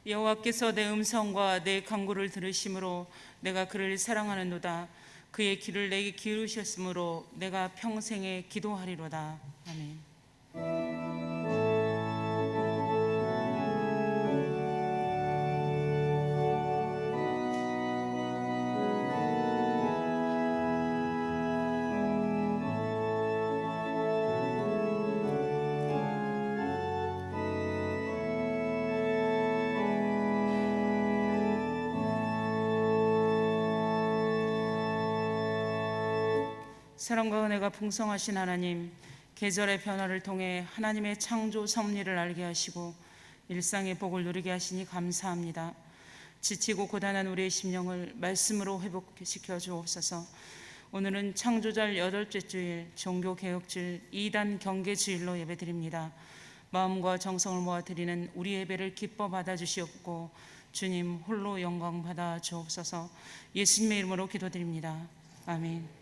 여호와께서 내 음성과 내 간구를 들으심으로 내가 그를 사랑하는도다. 그의 귀를 내게 기울이셨으므로 내가 평생에 기도하리로다. 아멘. 사랑과 은혜가 풍성하신 하나님, 계절의 변화를 통해 하나님의 창조 섭리를 알게 하시고 일상의 복을 누리게 하시니 감사합니다. 지치고 고단한 우리의 심령을 말씀으로 회복시켜 주옵소서. 오늘은 창조절 8째 주일 종교개혁주일 2단 경계주일로 예배드립니다. 마음과 정성을 모아 드리는 우리 예배를 기뻐 받아주시옵고 주님 홀로 영광 받아 주옵소서. 예수님의 이름으로 기도드립니다. 아멘.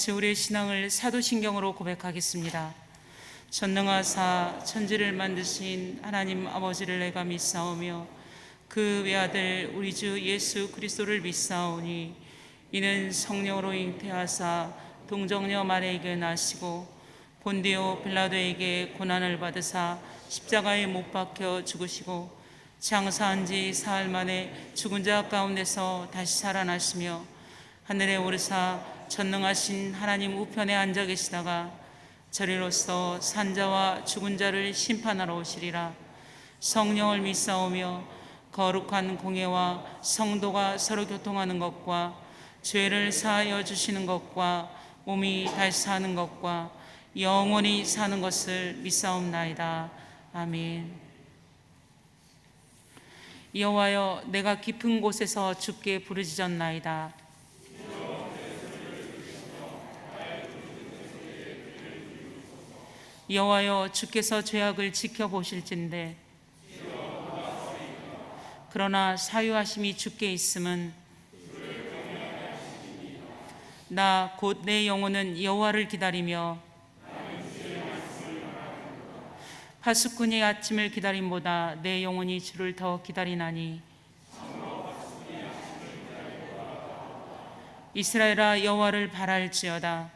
같이 우리의 신앙을 사도신경으로 고백하겠습니다. 전능하사 천지를 만드신 하나님 아버지를 내가 믿사오며 그 외아들 우리 주 예수 그리스도를 믿사오니 이는 성령으로 잉태하사 동정녀 마리아에게 나시고 본디오 빌라도에게 고난을 받으사 십자가에 못 박혀 죽으시고 장사한 지 사흘 만에 죽은 자 가운데서 다시 살아나시며 하늘에 오르사 전능하신 하나님 우편에 앉아 계시다가 저리로서 산자와 죽은 자를 심판하러 오시리라. 성령을 믿사오며 거룩한 공예와 성도가 서로 교통하는 것과 죄를 사하여 주시는 것과 몸이 다시 사는 것과 영원히 사는 것을 믿사옵나이다. 아멘. 여호와여, 내가 깊은 곳에서 주께 부르짖었나이다. 여호와여, 주께서 죄악을 지켜보실진대 그러나 사유하심이 주께 있음은 나 곧 내 영혼은 여호와를 기다리며 파수꾼이 아침을 기다림보다 내 영혼이 주를 더 기다리나니 이스라엘아, 여호와를 바랄지어다.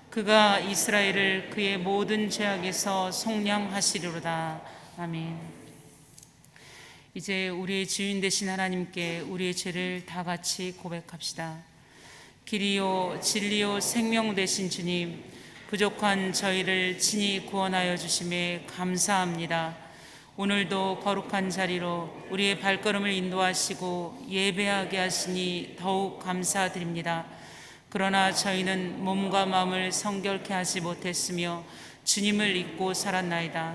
그가 이스라엘을 그의 모든 죄악에서 속량하시리로다. 아멘. 이제 우리의 주인 되신 하나님께 우리의 죄를 다 같이 고백합시다. 길이요 진리요 생명 되신 주님, 부족한 저희를 친히 구원하여 주심에 감사합니다. 오늘도 거룩한 자리로 우리의 발걸음을 인도하시고 예배하게 하시니 더욱 감사드립니다. 그러나 저희는 몸과 마음을 성결케 하지 못했으며 주님을 잊고 살았나이다.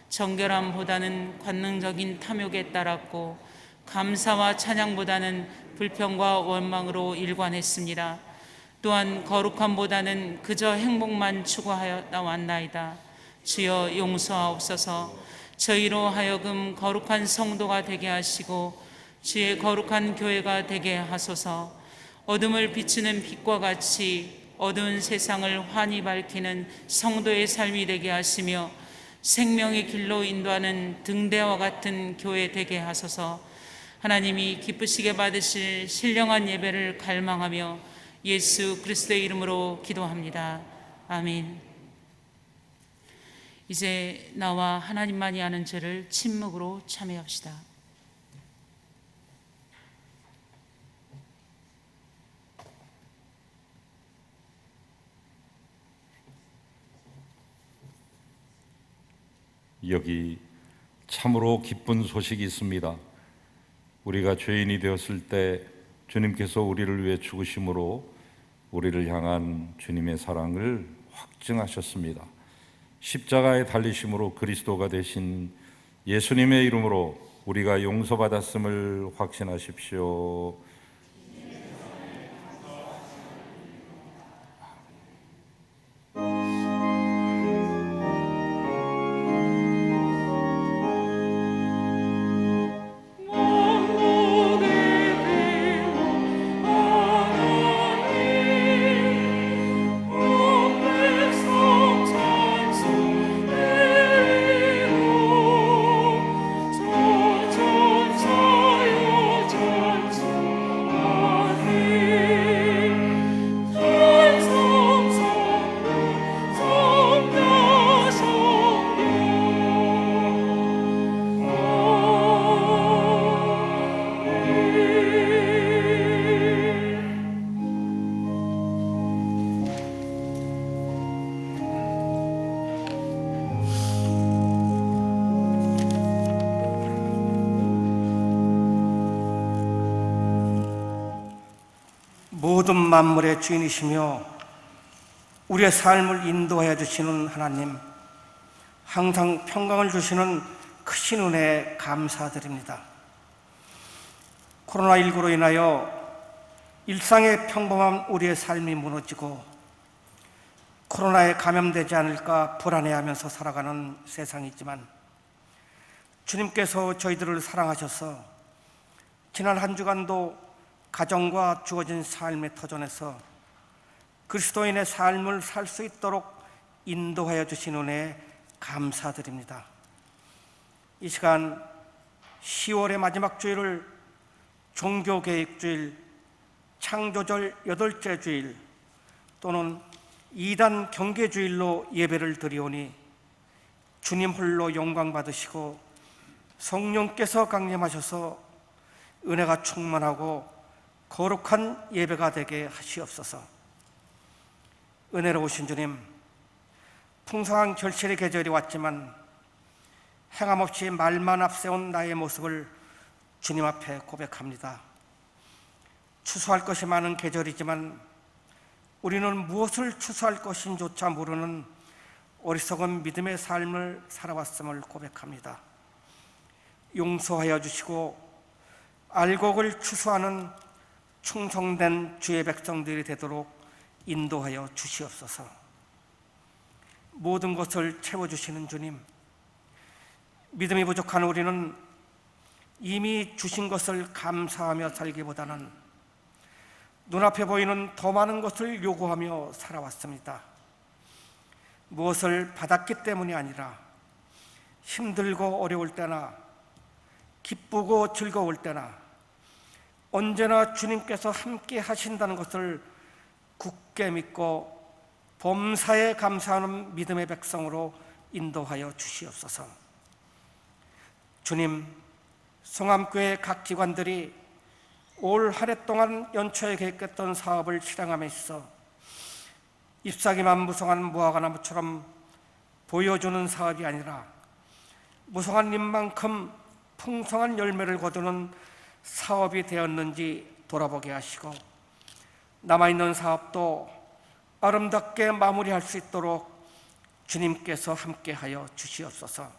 정결함보다는 관능적인 탐욕에 따랐고 감사와 찬양보다는 불평과 원망으로 일관했습니다. 또한 거룩함보다는 그저 행복만 추구하였다 왔나이다. 주여 용서하옵소서. 저희로 하여금 거룩한 성도가 되게 하시고 주의 거룩한 교회가 되게 하소서. 어둠을 비추는 빛과 같이 어두운 세상을 환히 밝히는 성도의 삶이 되게 하시며 생명의 길로 인도하는 등대와 같은 교회 되게 하소서. 하나님이 기쁘시게 받으실 신령한 예배를 갈망하며 예수 그리스도의 이름으로 기도합니다. 아멘. 이제 나와 하나님만이 아는 죄를 침묵으로 참회합시다. 여기 참으로 기쁜 소식이 있습니다. 우리가 죄인이 되었을 때 주님께서 우리를 위해 죽으심으로 우리를 향한 주님의 사랑을 확증하셨습니다. 십자가에 달리심으로 그리스도가 되신 예수님의 이름으로 우리가 용서받았음을 확신하십시오. 모든 만물의 주인이시며 우리의 삶을 인도하여 주시는 하나님, 항상 평강을 주시는 크신 은혜에 감사드립니다. 코로나19로 인하여 일상의 평범한 우리의 삶이 무너지고 코로나에 감염되지 않을까 불안해하면서 살아가는 세상이지만 주님께서 저희들을 사랑하셔서 지난 한 주간도 가정과 주어진 삶의 터전에서 그리스도인의 삶을 살 수 있도록 인도하여 주신 은혜에 감사드립니다. 이 시간 10월의 마지막 주일을 종교개혁주일, 창조절 8째 주일 또는 2단 경계주일로 예배를 드리오니 주님 홀로 영광 받으시고 성령께서 강림하셔서 은혜가 충만하고 거룩한 예배가 되게 하시옵소서. 은혜로우신 주님, 풍성한 결실의 계절이 왔지만 행함없이 말만 앞세운 나의 모습을 주님 앞에 고백합니다. 추수할 것이 많은 계절이지만 우리는 무엇을 추수할 것인조차 모르는 어리석은 믿음의 삶을 살아왔음을 고백합니다. 용서하여 주시고 알곡을 추수하는 충성된 주의 백성들이 되도록 인도하여 주시옵소서. 모든 것을 채워주시는 주님, 믿음이 부족한 우리는 이미 주신 것을 감사하며 살기보다는 눈앞에 보이는 더 많은 것을 요구하며 살아왔습니다. 무엇을 받았기 때문이 아니라 힘들고 어려울 때나 기쁘고 즐거울 때나 언제나 주님께서 함께 하신다는 것을 굳게 믿고 범사에 감사하는 믿음의 백성으로 인도하여 주시옵소서. 주님, 성암교회 각 기관들이 올 한 해 동안 연초에 계획했던 사업을 실행함에 있어 잎사귀만 무성한 무화과나무처럼 보여주는 사업이 아니라 무성한 잎만큼 풍성한 열매를 거두는 사업이 되었는지 돌아보게 하시고 남아있는 사업도 아름답게 마무리할 수 있도록 주님께서 함께하여 주시옵소서.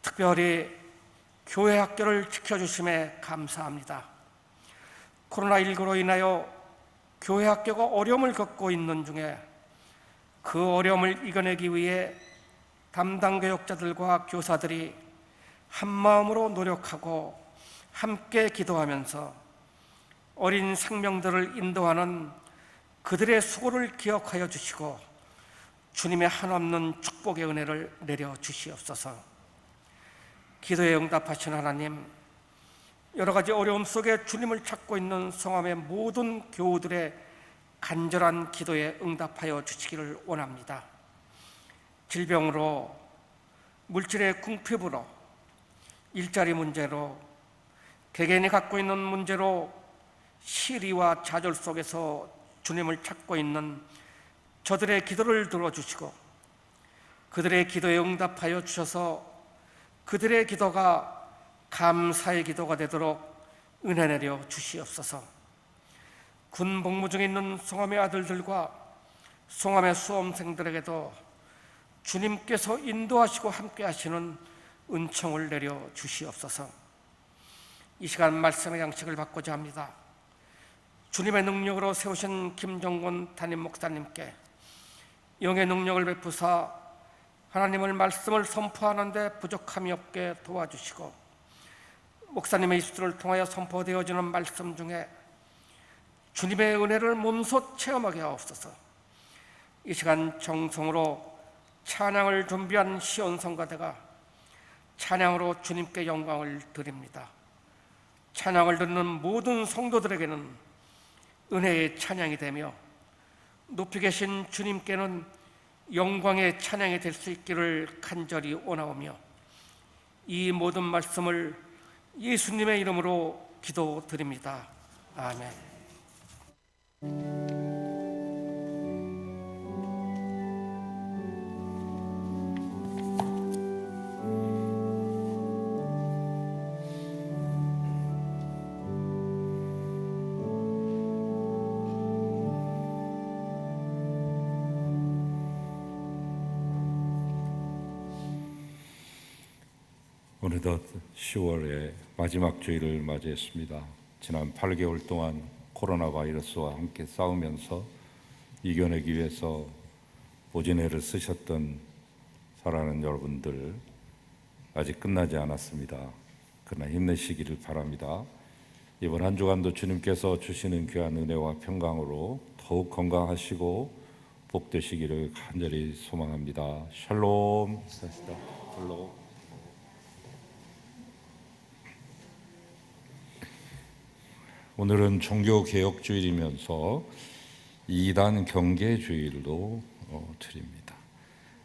특별히 교회 학교를 지켜주심에 감사합니다. 코로나19로 인하여 교회 학교가 어려움을 겪고 있는 중에 그 어려움을 이겨내기 위해 담당 교역자들과 교사들이 한마음으로 노력하고 함께 기도하면서 어린 생명들을 인도하는 그들의 수고를 기억하여 주시고 주님의 한없는 축복의 은혜를 내려 주시옵소서. 기도에 응답하신 하나님, 여러 가지 어려움 속에 주님을 찾고 있는 성함의 모든 교우들의 간절한 기도에 응답하여 주시기를 원합니다. 질병으로, 물질의 궁핍으로, 일자리 문제로, 개개인이 갖고 있는 문제로 시리와 좌절 속에서 주님을 찾고 있는 저들의 기도를 들어주시고 그들의 기도에 응답하여 주셔서 그들의 기도가 감사의 기도가 되도록 은혜 내려 주시옵소서. 군 복무 중에 있는 송암의 아들들과 송암의 수험생들에게도 주님께서 인도하시고 함께 하시는 은총을 내려 주시옵소서. 이 시간 말씀의 양식을 받고자 합니다. 주님의 능력으로 세우신 김정곤 담임 목사님께 영의 능력을 베푸사 하나님의 말씀을 선포하는데 부족함이 없게 도와주시고 목사님의 입술을 통하여 선포되어지는 말씀 중에 주님의 은혜를 몸소 체험하게 하옵소서. 이 시간 정성으로 찬양을 준비한 시온성가대가 찬양으로 주님께 영광을 드립니다. 찬양을 듣는 모든 성도들에게는 은혜의 찬양이 되며 높이 계신 주님께는 영광의 찬양이 될 수 있기를 간절히 원하오며 이 모든 말씀을 예수님의 이름으로 기도드립니다. 아멘. 어느덧 10월의 마지막 주일을 맞이했습니다. 지난 8개월 동안 코로나 바이러스와 함께 싸우면서 이겨내기 위해서 보진애를 쓰셨던 사랑하는 여러분들, 아직 끝나지 않았습니다. 그러나 힘내시기를 바랍니다. 이번 한 주간도 주님께서 주시는 귀한 은혜와 평강으로 더욱 건강하시고 복되시기를 간절히 소망합니다. 샬롬. 샬롬. 오늘은 종교개혁주일이면서 2단 경계주일도 드립니다.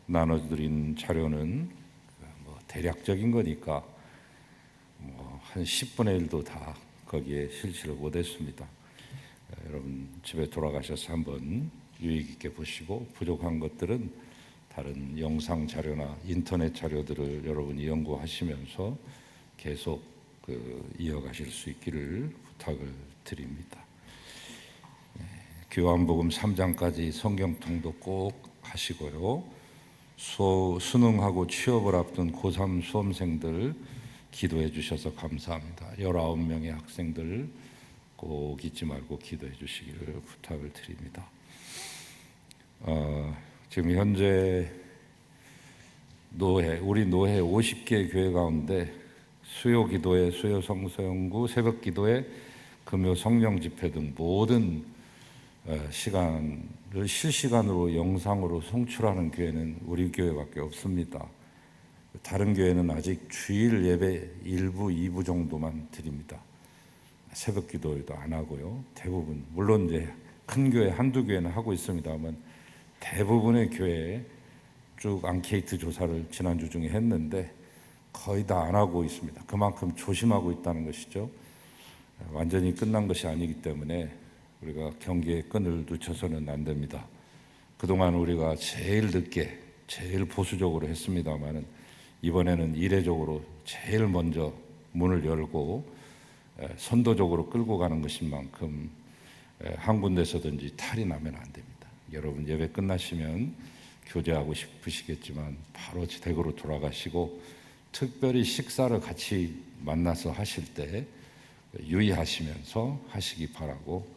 나눠드린 자료는 대략적인 거니까 한 10분의 1도 다 거기에 실지를 못했습니다. 여러분 집에 돌아가셔서 한번 유익 있게 보시고 부족한 것들은 다른 영상 자료나 인터넷 자료들을 여러분이 연구하시면서 계속 이어가실 수 있기를 부탁을 드립니다. 요한복음 3장까지 성경통도 꼭 하시고요. 수능하고 취업을 앞둔 고3 수험생들 기도해 주셔서 감사합니다. 19명의 학생들 꼭 잊지 말고 기도해 주시기를 부탁을 드립니다. 지금 현재 우리 노회 50개 교회 가운데 수요 기도회, 수요 성서연구, 새벽 기도회, 금요 성령 집회 등 모든 시간을 실시간으로 영상으로 송출하는 교회는 우리 교회밖에 없습니다. 다른 교회는 아직 주일 예배 1부, 2부 정도만 드립니다. 새벽 기도회도 안 하고요. 대부분 물론 이제 큰 교회 한두 교회는 하고 있습니다만 대부분의 교회에 쭉 앙케이트 조사를 지난주 중에 했는데 거의 다 안 하고 있습니다. 그만큼 조심하고 있다는 것이죠. 완전히 끝난 것이 아니기 때문에 우리가 경계의 끈을 놓쳐서는 안 됩니다. 그동안 우리가 제일 늦게 제일 보수적으로 했습니다마는 이번에는 이례적으로 제일 먼저 문을 열고 선도적으로 끌고 가는 것인 만큼 한 군데서든지 탈이 나면 안 됩니다. 여러분 예배 끝나시면 교제하고 싶으시겠지만 바로 댁으로 돌아가시고 특별히 식사를 같이 만나서 하실 때 유의하시면서 하시기 바라고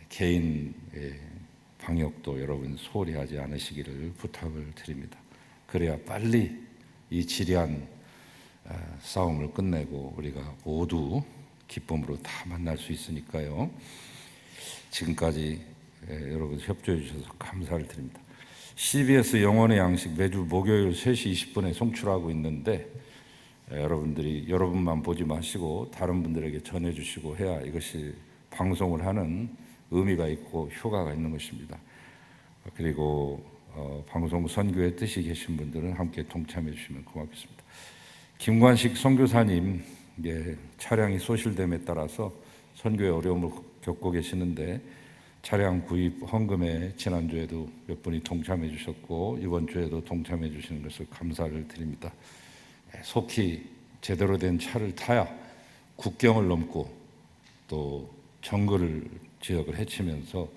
개인 방역도 여러분 소홀히 하지 않으시기를 부탁을 드립니다. 그래야 빨리 이 지리한 싸움을 끝내고 우리가 모두 기쁨으로 다 만날 수 있으니까요. 지금까지 여러분 협조해 주셔서 감사를 드립니다. CBS 영혼의 양식 매주 목요일 3시 20분에 송출하고 있는데 여러분만 보지 마시고 다른 분들에게 전해주시고 해야 이것이 방송을 하는 의미가 있고 효과가 있는 것입니다. 그리고 방송 선교에 뜻이 계신 분들은 함께 동참해 주시면 고맙겠습니다. 김관식 선교사님 차량이 소실됨에 따라서 선교에 어려움을 겪고 계시는데 차량 구입 헌금에 지난주에도 몇 분이 동참해 주셨고 이번 주에도 동참해 주시는 것을 감사를 드립니다. 속히 제대로 된 차를 타야 국경을 넘고 또 정글 지역을 헤치면서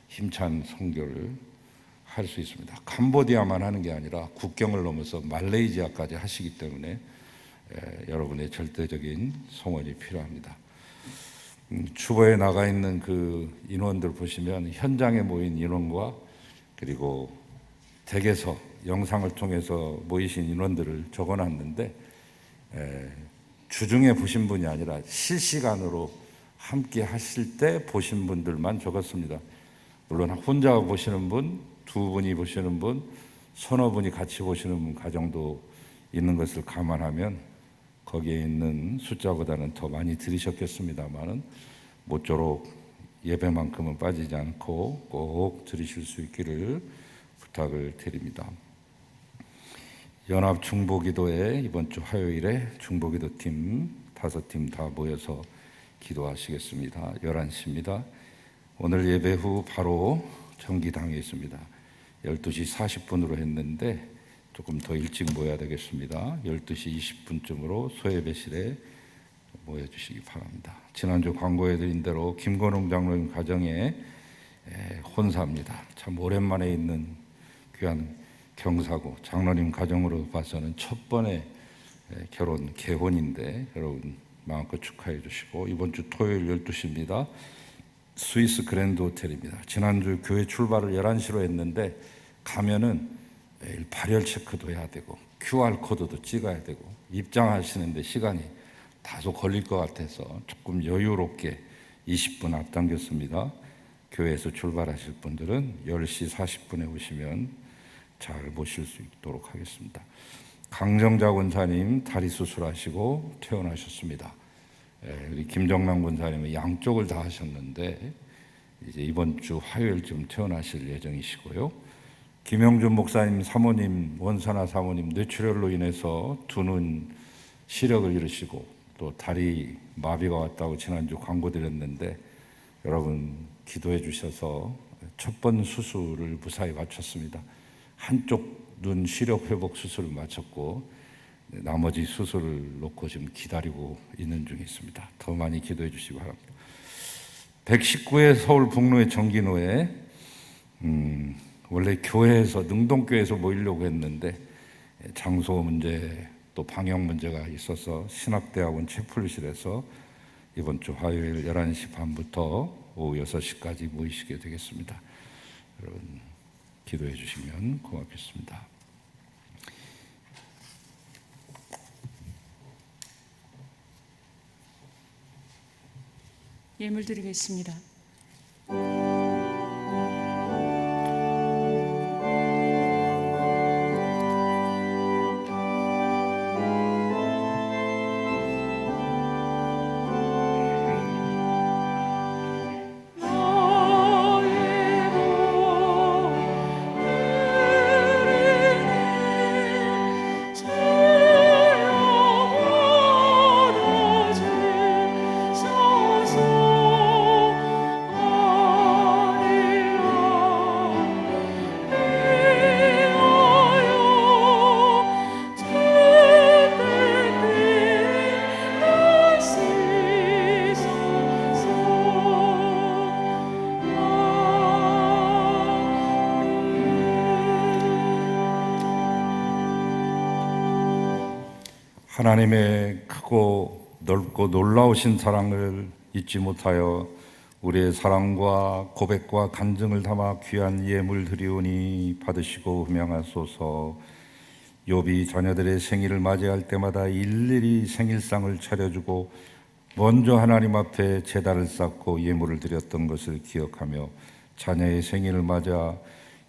힘찬 선교를 할 수 있습니다. 캄보디아만 하는 게 아니라 국경을 넘어서 말레이시아까지 하시기 때문에 여러분의 절대적인 성원이 필요합니다. 주보에 나가 있는 그 인원들 보시면 현장에 모인 인원과 그리고 댁에서 영상을 통해서 모이신 인원들을 적어놨는데 주중에 보신 분이 아니라 실시간으로 함께 하실 때 보신 분들만 적었습니다. 물론 혼자 보시는 분, 두 분이 보시는 분, 서너 분이 같이 보시는 분 가정도 있는 것을 감안하면 거기에 있는 숫자보다는 더 많이 들으셨겠습니다만은 모쪼록 예배만큼은 빠지지 않고 꼭 들으실 수 있기를 부탁을 드립니다. 연합 중보기도회 이번 주 화요일에 중보기도팀 5팀 다 모여서 기도하시겠습니다. 11시입니다. 오늘 예배 후 바로 정기당에 있습니다. 12시 40분으로 했는데 조금 더 일찍 모여야 되겠습니다. 12시 20분쯤으로 소예배실에 모여주시기 바랍니다. 지난주 광고해드린 대로 김건웅 장로님 가정에 혼사입니다. 참 오랜만에 있는 귀한 경사고 장로님 가정으로 봐서는 첫 번의 결혼 개혼인데 여러분 마음껏 축하해 주시고 이번 주 토요일 12시입니다. 스위스 그랜드 호텔입니다. 지난주 교회 출발을 11시로 했는데 가면은 매일 발열 체크도 해야 되고 QR코드도 찍어야 되고 입장하시는데 시간이 다소 걸릴 것 같아서 조금 여유롭게 20분 앞당겼습니다. 교회에서 출발하실 분들은 10시 40분에 오시면 잘 모실 수 있도록 하겠습니다. 강정자 권사님 다리 수술하시고 퇴원하셨습니다. 우리 김정남 권사님은 양쪽을 다 하셨는데 이제 이번 주 화요일쯤 퇴원하실 예정이시고요. 김영준 목사님 사모님, 원선아 사모님 뇌출혈로 인해서 두 눈 시력을 잃으시고 또 다리 마비가 왔다고 지난주 광고 드렸는데 여러분 기도해 주셔서 첫 번 수술을 무사히 마쳤습니다. 한쪽 눈 시력 회복 수술을 마쳤고 나머지 수술을 놓고 지금 기다리고 있는 중에 있습니다. 더 많이 기도해 주시기 바랍니다. 119회 서울 북로의 정기노회 원래 교회에서 능동교회에서 모이려고 했는데 장소 문제 또 방역 문제가 있어서 신학대학원 채플실에서 이번 주 화요일 11시 반부터 오후 6시까지 모이시게 되겠습니다. 여러분 기도해 주시면 고맙겠습니다. 예물 드리겠습니다. 하나님의 크고 넓고 놀라우신 사랑을 잊지 못하여 우리의 사랑과 고백과 간증을 담아 귀한 예물 드리오니 받으시고 흠양하소서. 욥이 자녀들의 생일을 맞이할 때마다 일일이 생일상을 차려주고 먼저 하나님 앞에 제단을 쌓고 예물을 드렸던 것을 기억하며 자녀의 생일을 맞아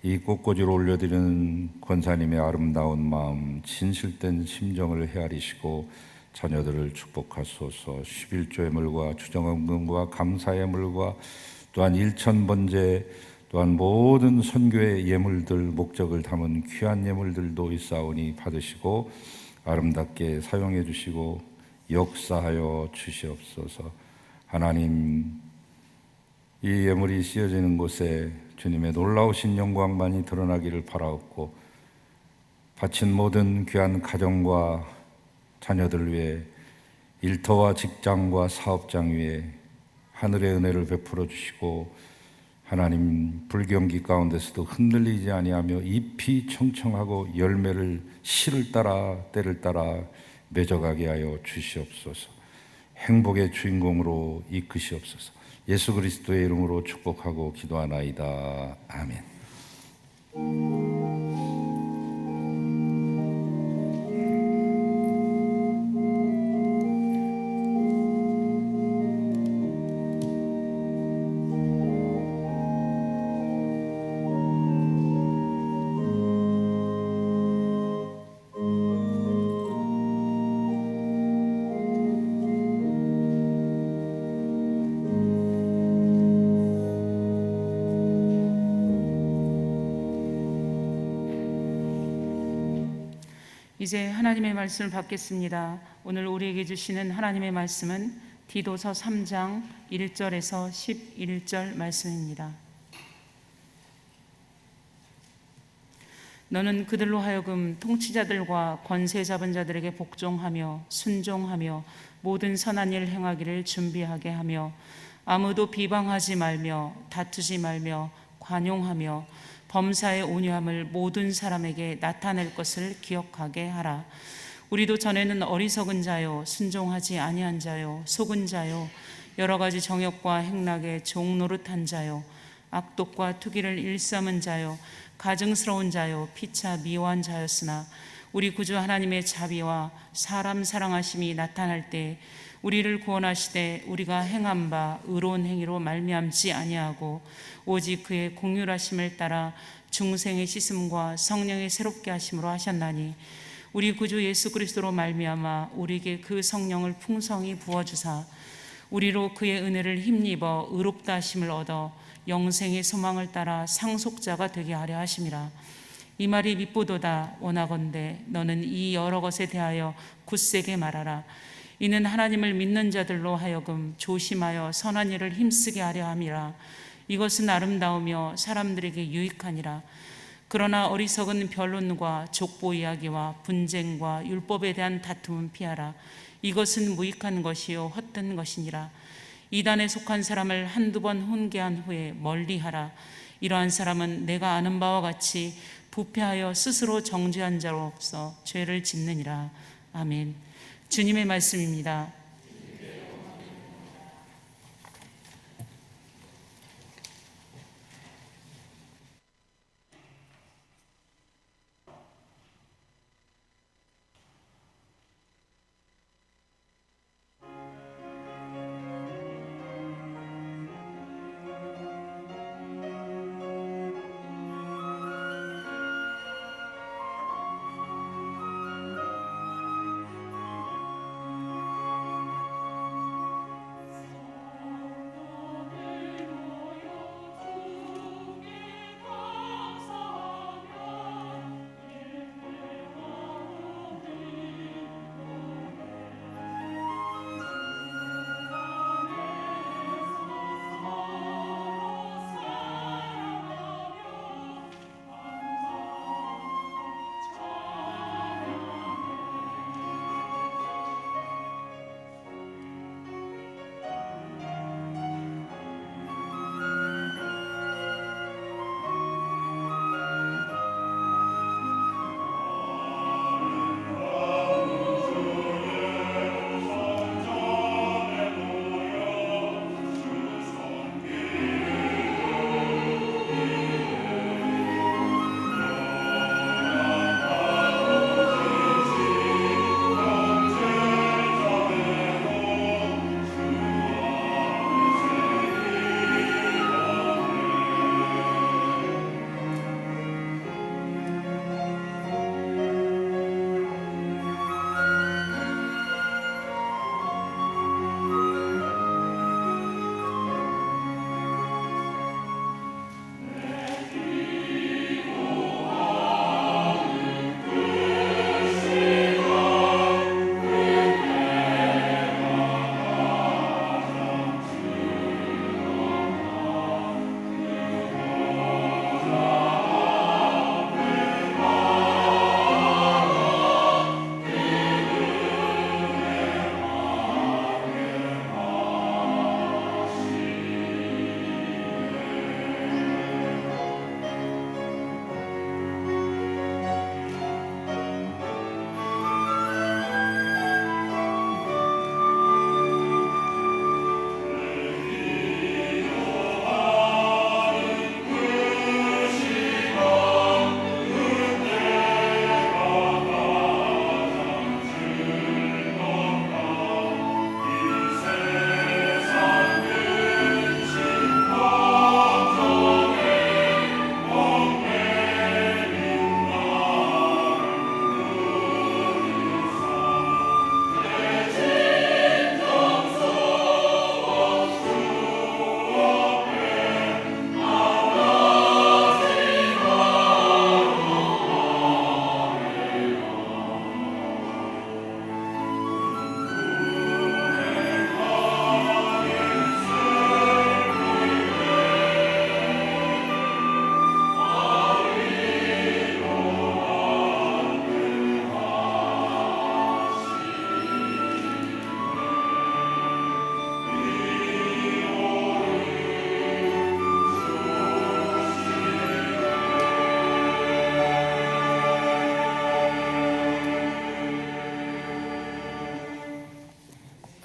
이 꽃꽂이를 올려드리는 권사님의 아름다운 마음, 진실된 심정을 헤아리시고 자녀들을 축복하소서. 11조의 물과 주정헌금과 감사의 물과 또한 일천번제 또한 모든 선교의 예물들 목적을 담은 귀한 예물들도 있사오니 받으시고 아름답게 사용해 주시고 역사하여 주시옵소서. 하나님, 이 예물이 씌어지는 곳에 주님의 놀라우신 영광만이 드러나기를 바라옵고 바친 모든 귀한 가정과 자녀들 위해 일터와 직장과 사업장 위에 하늘의 은혜를 베풀어 주시고 하나님 불경기 가운데서도 흔들리지 아니하며 잎이 청청하고 열매를 실을 따라 때를 따라 맺어가게 하여 주시옵소서. 행복의 주인공으로 이끄시옵소서. 예수 그리스도의 이름으로 축복하고 기도하나이다. 아멘. 이제 하나님의 말씀을 받겠습니다. 오늘 우리에게 주시는 하나님의 말씀은 디도서 3장 1절에서 11절 말씀입니다. 너는 그들로 하여금 통치자들과 권세 잡은 자들에게 복종하며 순종하며 모든 선한 일 행하기를 준비하게 하며 아무도 비방하지 말며 다투지 말며 관용하며 범사의 온유함을 모든 사람에게 나타낼 것을 기억하게 하라. 우리도 전에는 어리석은 자요 순종하지 아니한 자요 속은 자요 여러 가지 정욕과 행락에 종노릇한 자요 악독과 투기를 일삼은 자요 가증스러운 자요 피차 미워한 자였으나 우리 구주 하나님의 자비와 사람 사랑하심이 나타날 때 우리를 구원하시되 우리가 행한 바 의로운 행위로 말미암지 아니하고 오직 그의 공률하심을 따라 중생의 씻음과 성령의 새롭게 하심으로 하셨나니 우리 구주 예수 그리스도로 말미암아 우리에게 그 성령을 풍성히 부어주사 우리로 그의 은혜를 힘입어 의롭다 하심을 얻어 영생의 소망을 따라 상속자가 되게 하려 하심이라. 이 말이 밉보도다. 원하건대 너는 이 여러 것에 대하여 굳세게 말하라. 이는 하나님을 믿는 자들로 하여금 조심하여 선한 일을 힘쓰게 하려 함이라. 이것은 아름다우며 사람들에게 유익하니라. 그러나 어리석은 변론과 족보 이야기와 분쟁과 율법에 대한 다툼은 피하라. 이것은 무익한 것이요 헛된 것이니라. 이단에 속한 사람을 한두 번 훈계한 후에 멀리하라. 이러한 사람은 내가 아는 바와 같이 부패하여 스스로 정죄한 자로 없어 죄를 짓느니라. 아멘. 주님의 말씀입니다.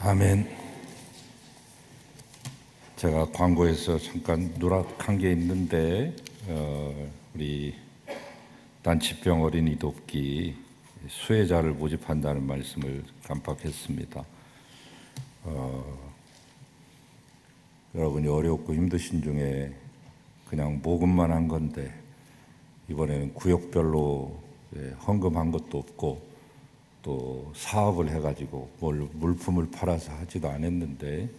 아멘. 제가 광고에서 잠깐 누락한 게 있는데 우리 난치병 어린이 돕기 수혜자를 모집한다는 말씀을 깜빡했습니다. 여러분이 어렵고 힘드신 중에 그냥 모금만 한 건데 이번에는 구역별로 헌금한 것도 없고 또 사업을 해가지고 물품을 팔아서 하지도 않았는데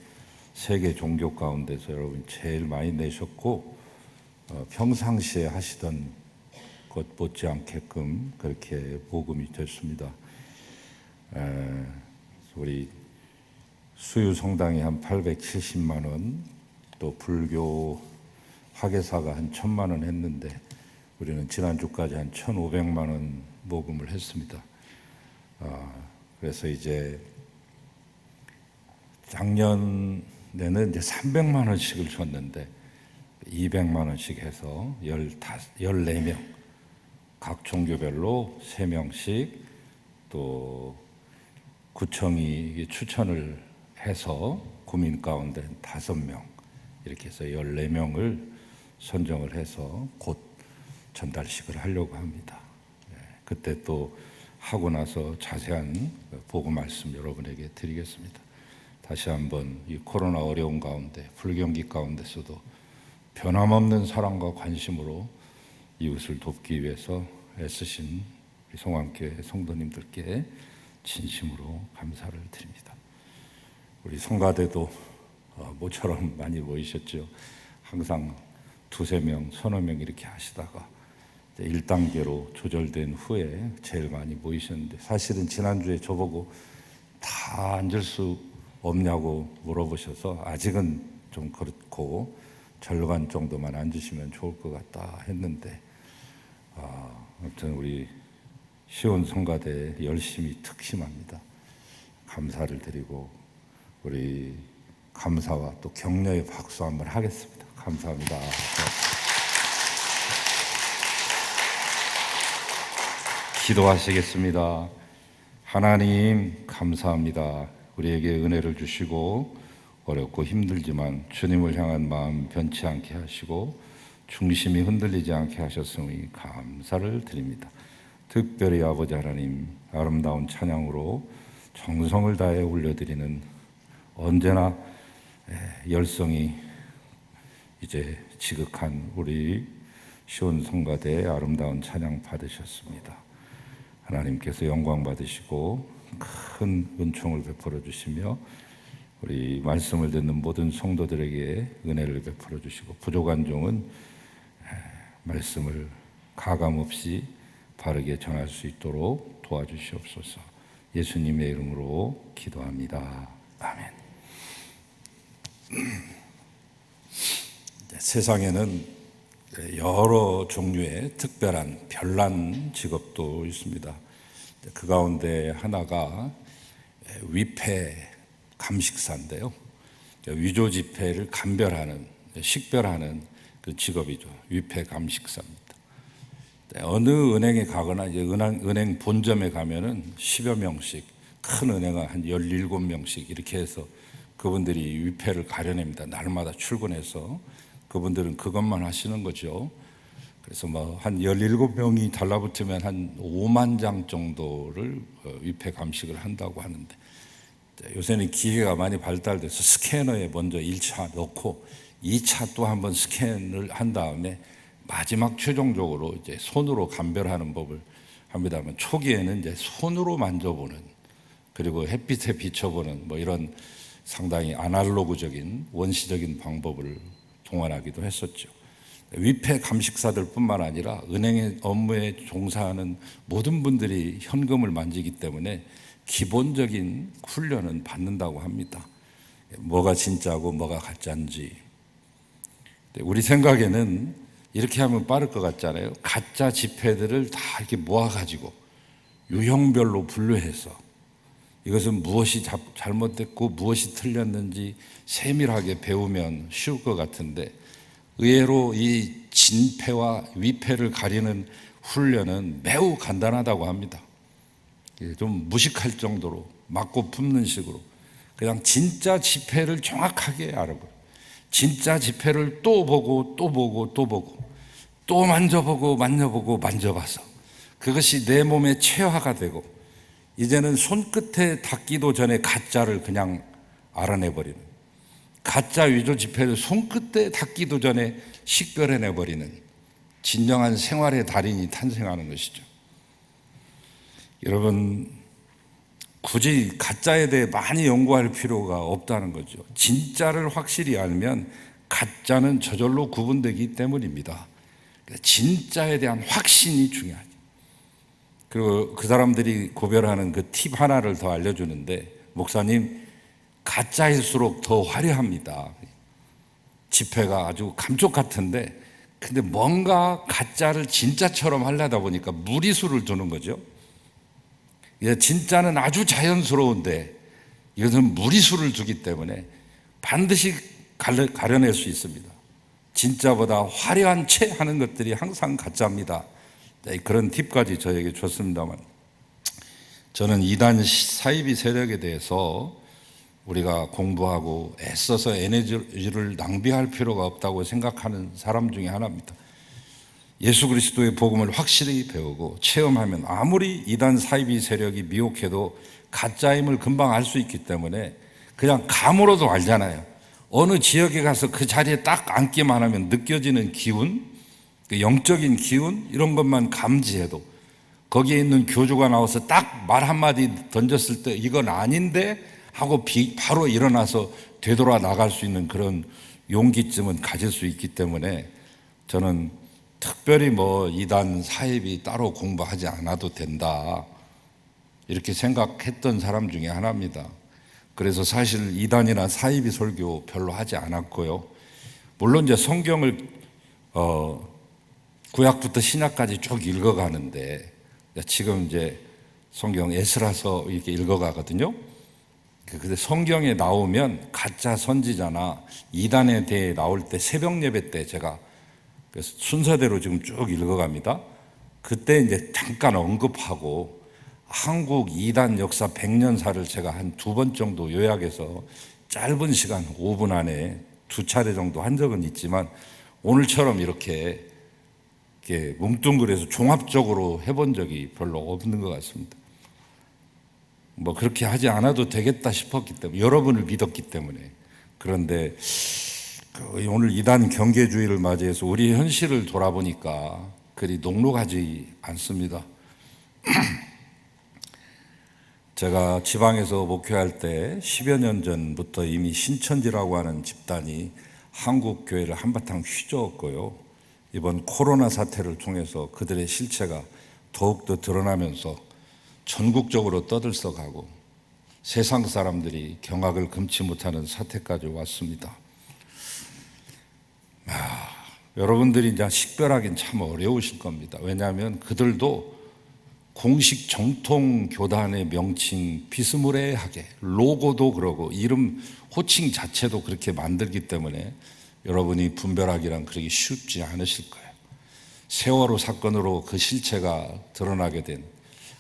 세계 종교 가운데서 여러분 제일 많이 내셨고 평상시에 하시던 것 못지않게끔 그렇게 모금이 됐습니다. 우리 수유 성당이 한 870만 원, 또 불교 화계사가 한 1,000만 원 했는데 우리는 지난주까지 한 1,500만 원 모금을 했습니다. 그래서 이제 작년에는 이제 300만 원씩을 줬는데 200만 원씩 해서 14명, 각 종교별로 3명씩, 또 구청이 추천을 해서 구민 가운데 5명, 이렇게 해서 14명을 선정을 해서 곧 전달식을 하려고 합니다. 그때 또 하고 나서 자세한 보고 말씀 여러분에게 드리겠습니다. 다시 한번 이 코로나 어려운 가운데, 불경기 가운데서도 변함없는 사랑과 관심으로 이웃을 돕기 위해서 애쓰신 우리 송암교회 성도님들께 진심으로 감사를 드립니다. 우리 성가대도 모처럼 많이 모이셨죠. 항상 2-3명, 3-4명 이렇게 하시다가 1단계로 조절된 후에 제일 많이 모이셨는데, 사실은 지난주에 저보고 다 앉을 수 없냐고 물어보셔서 아직은 좀 그렇고 절반 정도만 앉으시면 좋을 것 같다 했는데, 아무튼 우리 시온 성가대 열심히 특심합니다. 감사를 드리고 우리 감사와 또 격려의 박수 한번 하겠습니다. 감사합니다. 기도하시겠습니다. 하나님 감사합니다. 우리에게 은혜를 주시고 어렵고 힘들지만 주님을 향한 마음 변치 않게 하시고 중심이 흔들리지 않게 하셨으니 감사를 드립니다. 특별히 아버지 하나님, 아름다운 찬양으로 정성을 다해 올려드리는 언제나 열성이 이제 지극한 우리 시온 성가대의 아름다운 찬양 받으셨습니다. 하나님께서 영광 받으시고 큰 은총을 베풀어 주시며 우리 말씀을 듣는 모든 성도들에게 은혜를 베풀어 주시고, 부족한 종은 말씀을 가감 없이 바르게 전할 수 있도록 도와주시옵소서. 예수님의 이름으로 기도합니다. 아멘. 세상에는 여러 종류의 특별한 별난 직업도 있습니다. 그 가운데 하나가 위패 감식사인데요. 위조 지폐를 감별하는, 식별하는 그 직업이죠. 위패 감식사입니다. 어느 은행에 가거나 이제 은행 본점에 가면은 10여 명씩, 큰 은행은 한 17명씩 이렇게 해서 그분들이 위패를 가려냅니다. 날마다 출근해서 그분들은 그것만 하시는 거죠. 그래서 뭐 한 17명이 달라붙으면 한 5만 장 정도를 위패 감식을 한다고 하는데, 요새는 기계가 많이 발달돼서 스캐너에 먼저 1차 넣고 2차 또 한번 스캔을 한 다음에 마지막 최종적으로 이제 손으로 감별하는 법을 합니다만, 초기에는 이제 손으로 만져보는, 그리고 햇빛에 비춰보는 뭐 이런 상당히 아날로그적인 원시적인 방법을 동원하기도 했었죠. 위패 감식사들뿐만 아니라 은행의 업무에 종사하는 모든 분들이 현금을 만지기 때문에 기본적인 훈련은 받는다고 합니다. 뭐가 진짜고 뭐가 가짜인지. 우리 생각에는 이렇게 하면 빠를 것 같잖아요. 가짜 지폐들을 다 이렇게 모아가지고 유형별로 분류해서 이것은 무엇이 잘못됐고 무엇이 틀렸는지 세밀하게 배우면 쉬울 것 같은데, 의외로 이 진패와 위패를 가리는 훈련은 매우 간단하다고 합니다. 좀 무식할 정도로 맞고 품는 식으로 그냥 진짜 지폐를 정확하게 알아보고, 진짜 지폐를 또 보고 또 보고 또 보고 또 만져보고 만져봐서 그것이 내 몸에 체화가 되고, 이제는 손끝에 닿기도 전에 가짜를 그냥 알아내버리는, 가짜 위조 지폐를 손끝에 닿기도 전에 식별해내버리는 진정한 생활의 달인이 탄생하는 것이죠. 여러분, 굳이 가짜에 대해 많이 연구할 필요가 없다는 거죠. 진짜를 확실히 알면 가짜는 저절로 구분되기 때문입니다. 진짜에 대한 확신이 중요하죠. 그리고 그 사람들이 구별하는 그 팁 하나를 더 알려주는데, 목사님, 가짜일수록 더 화려합니다. 지폐가 아주 감쪽 같은데, 근데 뭔가 가짜를 진짜처럼 하려다 보니까 무리수를 두는 거죠. 진짜는 아주 자연스러운데 이것은 무리수를 두기 때문에 반드시 가려낼 수 있습니다. 진짜보다 화려한 채 하는 것들이 항상 가짜입니다. 그런 팁까지 저에게 줬습니다만, 저는 이단 사이비 세력에 대해서 우리가 공부하고 애써서 에너지를 낭비할 필요가 없다고 생각하는 사람 중에 하나입니다. 예수 그리스도의 복음을 확실히 배우고 체험하면 아무리 이단 사이비 세력이 미혹해도 가짜임을 금방 알 수 있기 때문에 그냥 감으로도 알잖아요. 어느 지역에 가서 그 자리에 딱 앉기만 하면 느껴지는 기운, 그 영적인 기운, 이런 것만 감지해도 거기에 있는 교주가 나와서 딱 말 한마디 던졌을 때 이건 아닌데 하고 바로 일어나서 되돌아 나갈 수 있는 그런 용기쯤은 가질 수 있기 때문에 저는 특별히 이단 사입이 따로 공부하지 않아도 된다, 이렇게 생각했던 사람 중에 하나입니다. 그래서 사실 이단이나 사이비 설교 별로 하지 않았고요. 물론 이제 성경을 구약부터 신약까지 쭉 읽어가는데, 지금 이제 성경 에스라서 이렇게 읽어가거든요. 근데 성경에 나오면 가짜 선지자나 이단에 대해 나올 때 새벽 예배 때 제가 그래서 순서대로 지금 쭉 읽어갑니다. 그때 이제 잠깐 언급하고 한국 이단 역사 100년사를 제가 한 2번 정도 요약해서 짧은 시간 5분 안에 2차례 정도 한 적은 있지만 오늘처럼 이렇게 뭉뚱그려서 종합적으로 해본 적이 별로 없는 것 같습니다. 그렇게 하지 않아도 되겠다 싶었기 때문에, 여러분을 믿었기 때문에. 그런데 오늘 이단 경계주의를 맞이해서 우리 현실을 돌아보니까 그리 녹록하지 않습니다. 제가 지방에서 목회할 때 10여 년 전부터 이미 신천지라고 하는 집단이 한국 교회를 한바탕 휘저었고요. 이번 코로나 사태를 통해서 그들의 실체가 더욱더 드러나면서 전국적으로 떠들썩하고 세상 사람들이 경악을 금치 못하는 사태까지 왔습니다. 여러분들이 이제 식별하기는 참 어려우실 겁니다. 왜냐하면 그들도 공식 정통 교단의 명칭 비스무리하게 로고도 그러고 이름 호칭 자체도 그렇게 만들기 때문에 여러분이 분별하기란 그렇게 쉽지 않으실 거예요. 세월호 사건으로 그 실체가 드러나게 된,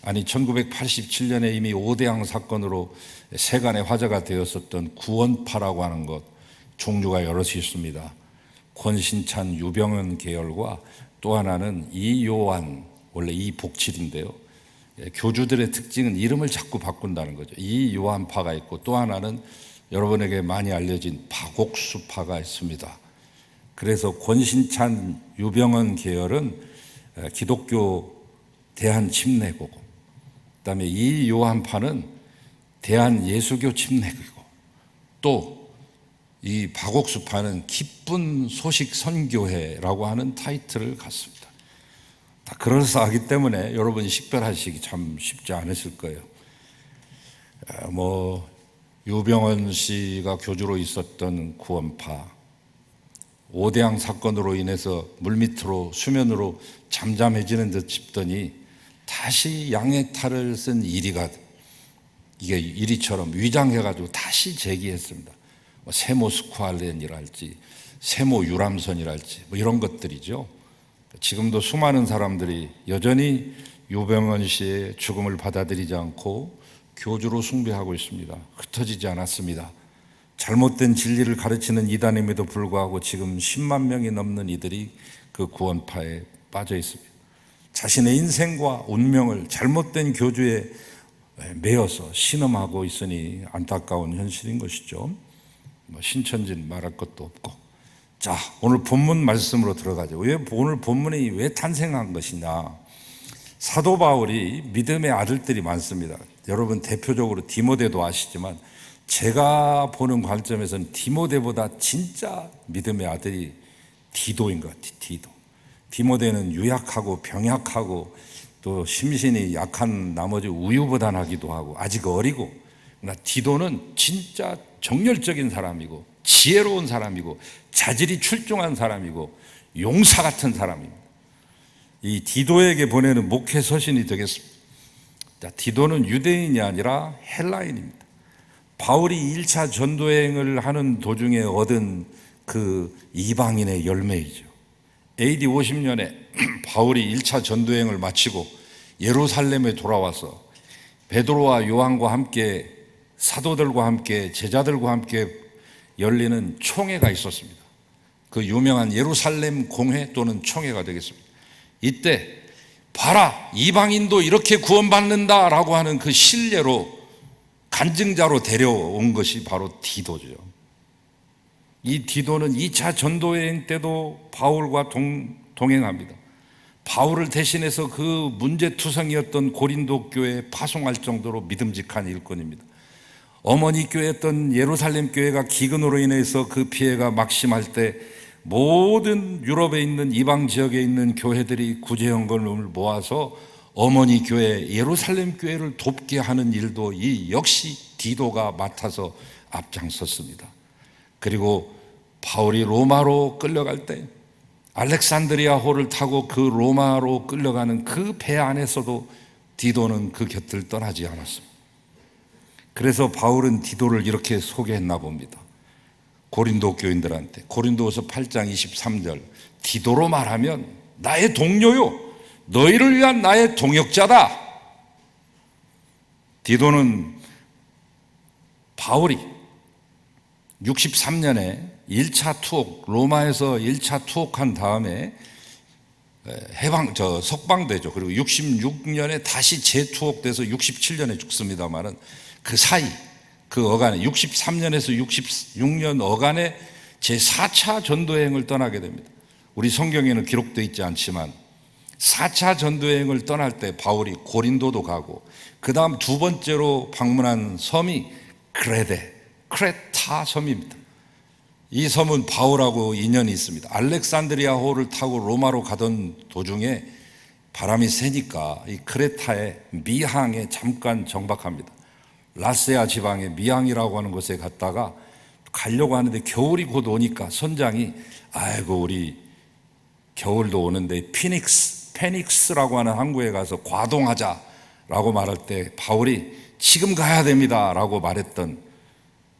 1987년에 이미 오대양 사건으로 세간의 화제가 되었었던 구원파라고 하는 것, 종류가 여럿이 있습니다. 권신찬, 유병헌 계열과 또 하나는 이요한, 원래 이복칠인데요. 교주들의 특징은 이름을 자꾸 바꾼다는 거죠. 이요한파가 있고 또 하나는 여러분에게 많이 알려진 박옥수파가 있습니다. 그래서 권신찬, 유병헌 계열은 기독교 대한침례교고, 그다음에 이요한파는 대한예수교 침례교고, 또 이 박옥수파는 기쁜 소식 선교회라고 하는 타이틀을 갖습니다. 다 그럴싸하기 때문에 여러분이 식별하시기 참 쉽지 않으실 거예요. 유병헌 씨가 교주로 있었던 구원파, 오대양 사건으로 인해서 물밑으로 수면으로 잠잠해지는 듯 싶더니 다시 양의 탈을 쓴 이리가, 이게 이리처럼 위장해가지고 다시 제기했습니다. 세모 스쿠알렌이랄지 세모 유람선이랄지 이런 것들이죠. 지금도 수많은 사람들이 여전히 유병헌 씨의 죽음을 받아들이지 않고 교주로 숭배하고 있습니다. 흩어지지 않았습니다. 잘못된 진리를 가르치는 이단임에도 불구하고 지금 10만 명이 넘는 이들이 그 구원파에 빠져 있습니다. 자신의 인생과 운명을 잘못된 교주에 매여서 신음하고 있으니 안타까운 현실인 것이죠. 신천지는 말할 것도 없고. 자, 오늘 본문 말씀으로 들어가죠. 오늘 본문이 왜 탄생한 것이냐? 사도 바울이 믿음의 아들들이 많습니다. 여러분 대표적으로 디모데도 아시지만 제가 보는 관점에서는 디모데보다 진짜 믿음의 아들이 디도인 것 같아요. 디모데는 유약하고 병약하고 또 심신이 약한 나머지 우유부단하기도 하고 아직 어리고, 그러나 디도는 진짜 정열적인 사람이고 지혜로운 사람이고 자질이 출중한 사람이고 용사 같은 사람입니다. 이 디도에게 보내는 목회 서신이 되겠습니다. 자, 디도는 유대인이 아니라 헬라인입니다. 바울이 1차 전도여행을 하는 도중에 얻은 그 이방인의 열매이죠. AD 50년에 바울이 1차 전도여행을 마치고 예루살렘에 돌아와서 베드로와 요한과 함께 사도들과 함께 제자들과 함께 열리는 총회가 있었습니다. 그 유명한 예루살렘 공회 또는 총회가 되겠습니다. 이때 봐라, 이방인도 이렇게 구원받는다라고 하는 그 신뢰로 간증자로 데려온 것이 바로 디도죠. 이 디도는 2차 전도여행 때도 바울과 동행합니다. 바울을 대신해서 그 문제투성이었던 고린도 교회에 파송할 정도로 믿음직한 일꾼입니다. 어머니 교회였던 예루살렘 교회가 기근으로 인해서 그 피해가 막심할 때 모든 유럽에 있는 이방 지역에 있는 교회들이 구제연금을 모아서 어머니 교회 예루살렘 교회를 돕게 하는 일도 이 역시 디도가 맡아서 앞장섰습니다. 그리고 바울이 로마로 끌려갈 때 알렉산드리아호를 타고 그 로마로 끌려가는 그 배 안에서도 디도는 그 곁을 떠나지 않았습니다. 그래서 바울은 디도를 이렇게 소개했나 봅니다. 고린도 교인들한테 고린도후서 8장 23절, 디도로 말하면 나의 동료요, 너희를 위한 나의 동역자다. 디도는 바울이 63년에 1차 투옥, 로마에서 1차 투옥한 다음에 석방되죠. 그리고 66년에 다시 재투옥돼서 67년에 죽습니다만은 그 사이, 그 어간에 63년에서 66년 어간에 제4차 전도여행을 떠나게 됩니다. 우리 성경에는 기록되어 있지 않지만 4차 전도여행을 떠날 때 바울이 고린도도 가고 그 다음 두 번째로 방문한 섬이 크레타 섬입니다. 이 섬은 바울하고 인연이 있습니다. 알렉산드리아호를 타고 로마로 가던 도중에 바람이 세니까 이 크레타의 미항에 잠깐 정박합니다. 라세아 지방의 미항이라고 하는 곳에 갔다가 가려고 하는데 겨울이 곧 오니까 선장이 아이고 우리 겨울도 오는데 페닉스라고 하는 항구에 가서 과동하자라고 말할 때 바울이 지금 가야 됩니다 라고 말했던,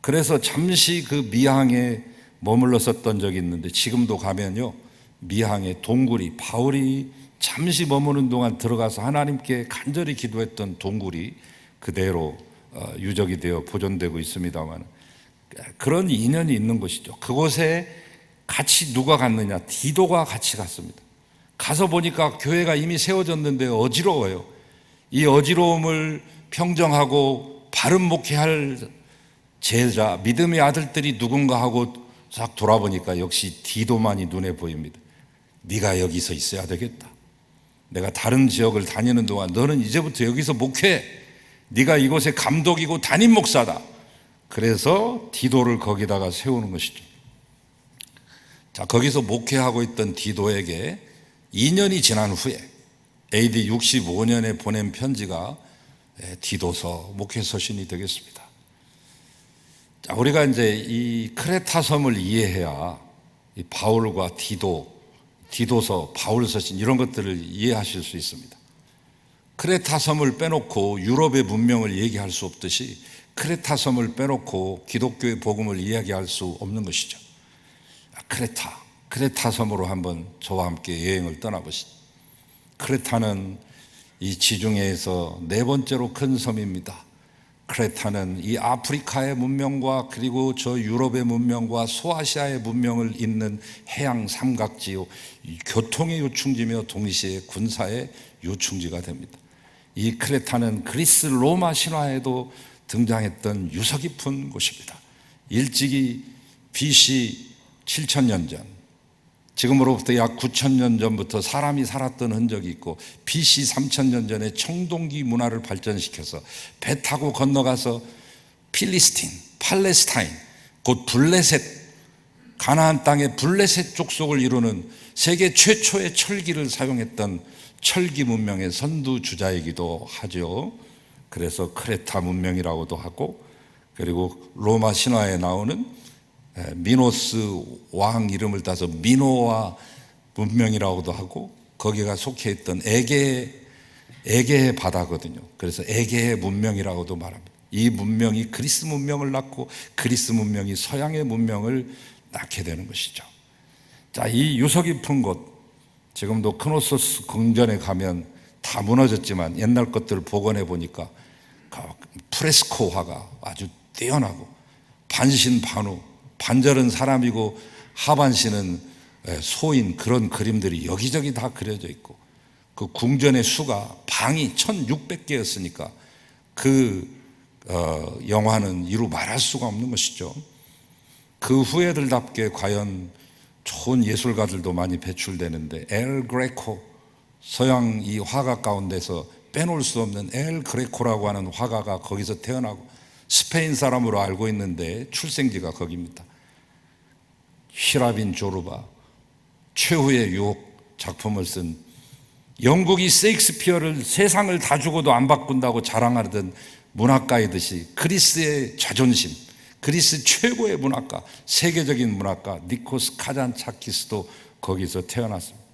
그래서 잠시 그 미항에 머물렀었던 적이 있는데 지금도 가면요 미항의 동굴이, 바울이 잠시 머무는 동안 들어가서 하나님께 간절히 기도했던 동굴이 그대로 유적이 되어 보존되고 있습니다만 그런 인연이 있는 것이죠. 그곳에 같이 누가 갔느냐? 디도가 같이 갔습니다. 가서 보니까 교회가 이미 세워졌는데 어지러워요. 이 어지러움을 평정하고 바른 목회할 제자, 믿음의 아들들이 누군가 하고 싹 돌아보니까 역시 디도만이 눈에 보입니다. 네가 여기서 있어야 되겠다. 내가 다른 지역을 다니는 동안 너는 이제부터 여기서 목회, 네가 이곳의 감독이고 담임 목사다. 그래서 디도를 거기다가 세우는 것이죠. 자, 거기서 목회하고 있던 디도에게 2년이 지난 후에 AD 65년에 보낸 편지가 디도서 목회 서신이 되겠습니다. 자, 우리가 이제 이 크레타 섬을 이해해야 이 바울과 디도서, 바울 서신 이런 것들을 이해하실 수 있습니다. 크레타 섬을 빼놓고 유럽의 문명을 얘기할 수 없듯이 크레타 섬을 빼놓고 기독교의 복음을 이야기할 수 없는 것이죠. 크레타 섬으로 한번 저와 함께 여행을 떠나보시죠. 크레타는 이 지중해에서 네 번째로 큰 섬입니다. 크레타는 이 아프리카의 문명과 그리고 저 유럽의 문명과 소아시아의 문명을 잇는 해양 삼각지요, 교통의 요충지며 동시에 군사의 요충지가 됩니다. 이 크레타는 그리스 로마 신화에도 등장했던 유서 깊은 곳입니다. 일찍이 BC 7000년 전, 지금으로부터 약 9000년 전부터 사람이 살았던 흔적이 있고 BC 3000년 전에 청동기 문화를 발전시켜서 배 타고 건너가서 팔레스타인, 곧 블레셋, 가나안 땅의 블레셋 족속을 이루는 세계 최초의 철기를 사용했던 철기 문명의 선두주자이기도 하죠. 그래서 크레타 문명이라고도 하고, 그리고 로마 신화에 나오는 미노스 왕 이름을 따서 미노아 문명이라고도 하고, 거기가 속해 있던 에게의 바다거든요. 그래서 에게의 문명이라고도 말합니다. 이 문명이 그리스 문명을 낳고 그리스 문명이 서양의 문명을 낳게 되는 것이죠. 자, 이 유서 깊은 곳, 지금도 크노소스 궁전에 가면 다 무너졌지만 옛날 것들을 복원해 보니까 프레스코 화가 아주 뛰어나고, 반신반우, 반절은 사람이고 하반신은 소인, 그런 그림들이 여기저기 다 그려져 있고, 그 궁전의 수가 방이 1600개였으니까 그 영화는 이루 말할 수가 없는 것이죠. 그 후예들답게 과연 좋은 예술가들도 많이 배출되는데, 엘 그레코, 서양 이 화가 가운데서 빼놓을 수 없는 엘 그레코라고 하는 화가가 거기서 태어나고, 스페인 사람으로 알고 있는데 출생지가 거기입니다. 히라빈 조르바, 최후의 유혹 작품을 쓴, 영국이 세익스피어를 세상을 다 주고도 안 바꾼다고 자랑하던 문학가이듯이 그리스의 자존심, 그리스 최고의 문학가, 세계적인 문학가 니코스 카잔차키스도 거기서 태어났습니다.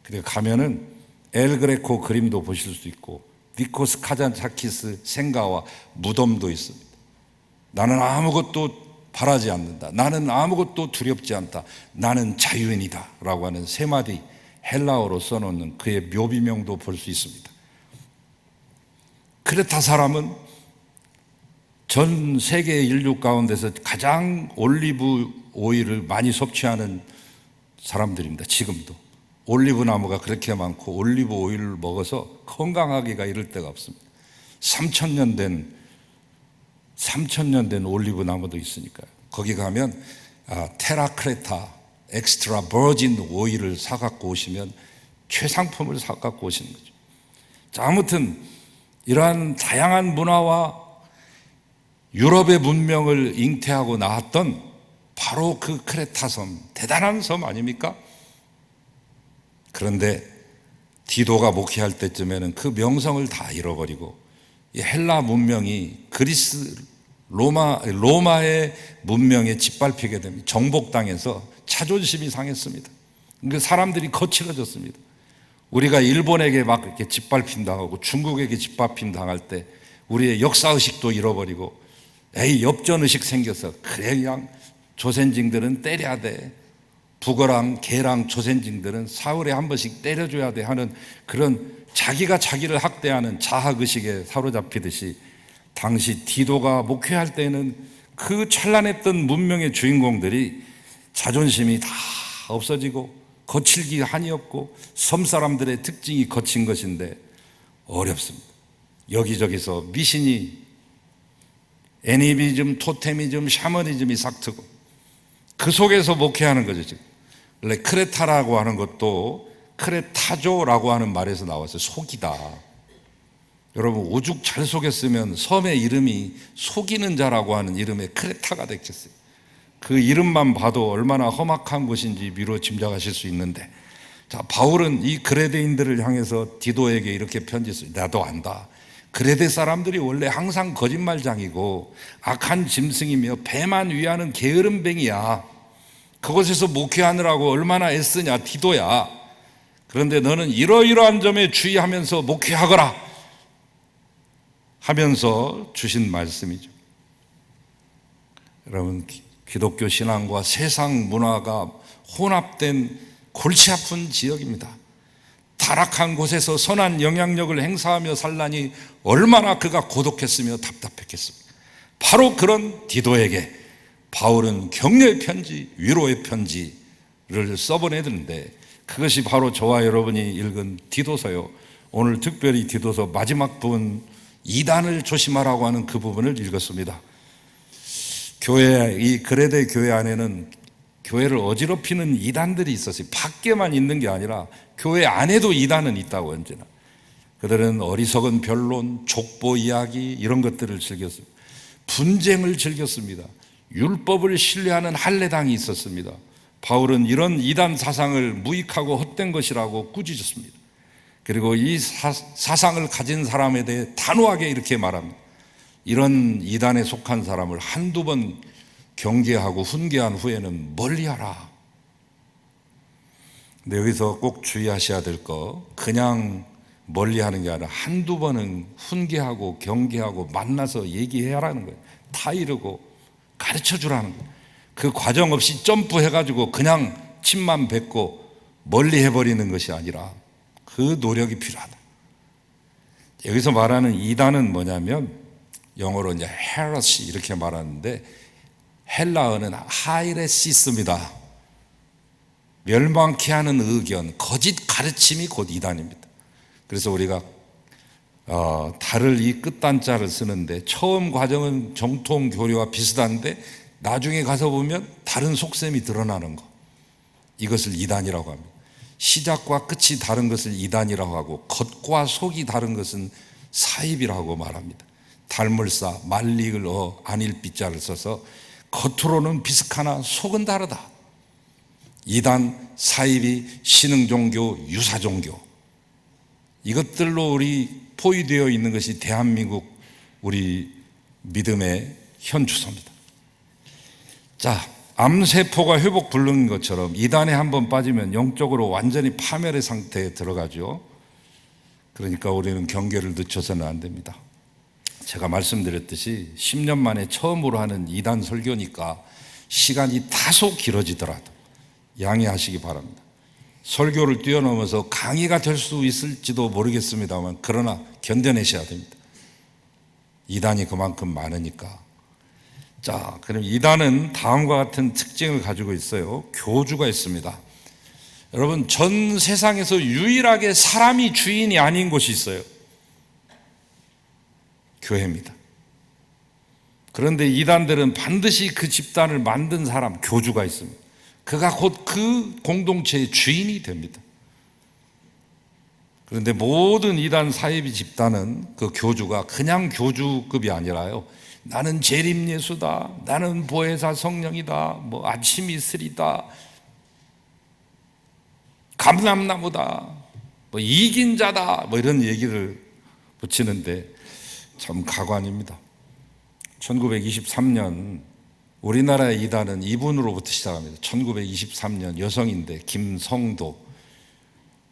근데 가면은 엘 그레코 그림도 보실 수 있고, 니코스 카잔차키스 생가와 무덤도 있습니다. 나는 아무것도 바라지 않는다, 나는 아무것도 두렵지 않다, 나는 자유인이다 라고 하는 세 마디 헬라어로 써놓는 그의 묘비명도 볼 수 있습니다. 크레타 사람은 전 세계 인류 가운데서 가장 올리브 오일을 많이 섭취하는 사람들입니다. 지금도 올리브 나무가 그렇게 많고 올리브 오일을 먹어서 건강하기가 이를 데가 없습니다. 3,000년 된 올리브 나무도 있으니까요. 거기 가면 테라크레타 엑스트라 버진 오일을 사갖고 오시면 최상품을 사갖고 오시는 거죠. 자, 아무튼 이러한 다양한 문화와 유럽의 문명을 잉태하고 나왔던 바로 그 크레타 섬, 대단한 섬 아닙니까? 그런데 디도가 목회할 때쯤에는 그 명성을 다 잃어버리고 이 헬라 문명이 그리스 로마의 문명에 짓밟히게 됩니다. 정복당해서 자존심이 상했습니다. 그 사람들이 거칠어졌습니다. 우리가 일본에게 막 이렇게 짓밟힘 당하고 중국에게 짓밟힘 당할 때 우리의 역사의식도 잃어버리고, 에이 엽전의식 생겨서 그래 그냥 조선징들은 때려야 돼, 북어랑 개랑 조선징들은 사흘에 한 번씩 때려줘야 돼 하는 그런 자기가 자기를 학대하는 자학의식에 사로잡히듯이, 당시 디도가 목회할 때는 그 찬란했던 문명의 주인공들이 자존심이 다 없어지고 거칠기 한이 없고 섬 사람들의 특징이 거친 것인데 어렵습니다. 여기저기서 미신이, 애니미즘, 토테미즘, 샤머니즘이 싹트고 그 속에서 목회하는 거죠. 지금 원래 크레타라고 하는 것도 크레타조라고 하는 말에서 나왔어요. 속이다. 여러분 오죽 잘 속였으면 섬의 이름이 속이는 자라고 하는 이름의 크레타가 됐겠어요. 그 이름만 봐도 얼마나 험악한 곳인지 미루어 짐작하실 수 있는데, 자, 바울은 이 그레데인들을 향해서 디도에게 이렇게 편지했어요. 나도 안다. 그레데 사람들이 원래 항상 거짓말장이고 악한 짐승이며 배만 위하는 게으름뱅이야. 그곳에서 목회하느라고 얼마나 애쓰냐 디도야. 그런데 너는 이러이러한 점에 주의하면서 목회하거라 하면서 주신 말씀이죠. 여러분, 기독교 신앙과 세상 문화가 혼합된 골치 아픈 지역입니다. 타락한 곳에서 선한 영향력을 행사하며 살라니 얼마나 그가 고독했으며 답답했겠습니까? 바로 그런 디도에게 바울은 격려의 편지, 위로의 편지를 써보내는데, 그것이 바로 저와 여러분이 읽은 디도서요. 오늘 특별히 디도서 마지막 부분, 이단을 조심하라고 하는 그 부분을 읽었습니다. 교회, 이 그레데 교회 안에는 교회를 어지럽히는 이단들이 있었어요. 밖에만 있는 게 아니라 교회 안에도 이단은 있다고. 언제나 그들은 어리석은 변론, 족보 이야기 이런 것들을 즐겼습니다. 분쟁을 즐겼습니다. 율법을 신뢰하는 할례당이 있었습니다. 바울은 이런 이단 사상을 무익하고 헛된 것이라고 꾸짖었습니다. 그리고 이 사상을 가진 사람에 대해 단호하게 이렇게 말합니다. 이런 이단에 속한 사람을 한두 번 경계하고 훈계한 후에는 멀리하라. 근데 여기서 꼭 주의하셔야 될 거, 그냥 멀리하는 게 아니라 한두 번은 훈계하고 경계하고 만나서 얘기해야 하는 거예요. 다 이르고 가르쳐 주라는 거예요. 그 과정 없이 점프해가지고 그냥 침만 뱉고 멀리 해버리는 것이 아니라 그 노력이 필요하다. 여기서 말하는 이단은 뭐냐면 영어로 이제 헤러시 이렇게 말하는데 헬라어는 하이레시스입니다. 멸망케 하는 의견, 거짓 가르침이 곧 이단입니다. 그래서 우리가 달을 이 끝단자를 쓰는데 처음 과정은 정통 교리와 비슷한데 나중에 가서 보면 다른 속셈이 드러나는 거, 이것을 이단이라고 합니다. 시작과 끝이 다른 것을 이단이라고 하고 겉과 속이 다른 것은 사입이라고 말합니다. 달물사 말릭을 안일비자를 써서 겉으로는 비슷하나 속은 다르다. 이단, 사입이 신흥종교, 유사종교, 이것들로 우리 포위되어 있는 것이 대한민국 우리 믿음의 현주소입니다. 자, 암세포가 회복 불능인 것처럼 이단에 한번 빠지면 영적으로 완전히 파멸의 상태에 들어가죠. 그러니까 우리는 경계를 늦춰서는 안 됩니다. 제가 말씀드렸듯이 10년 만에 처음으로 하는 이단 설교니까 시간이 다소 길어지더라도 양해하시기 바랍니다. 설교를 뛰어넘어서 강의가 될 수 있을지도 모르겠습니다만 그러나 견뎌내셔야 됩니다. 이단이 그만큼 많으니까. 자, 그럼 이단은 다음과 같은 특징을 가지고 있어요. 교주가 있습니다. 여러분, 전 세상에서 유일하게 사람이 주인이 아닌 곳이 있어요. 교회입니다. 그런데 이단들은 반드시 그 집단을 만든 사람, 교주가 있습니다. 그가 곧 그 공동체의 주인이 됩니다. 그런데 모든 이단 사이비 집단은 그 교주가 그냥 교주급이 아니라요, 나는 재림예수다, 나는 보혜사 성령이다, 뭐 아침 이슬이다, 감람나무다, 뭐 이긴 자다, 뭐 이런 얘기를 붙이는데 참 가관입니다. 1923년 우리나라의 이단은 이분으로부터 시작합니다. 1923년 여성인데 김성도,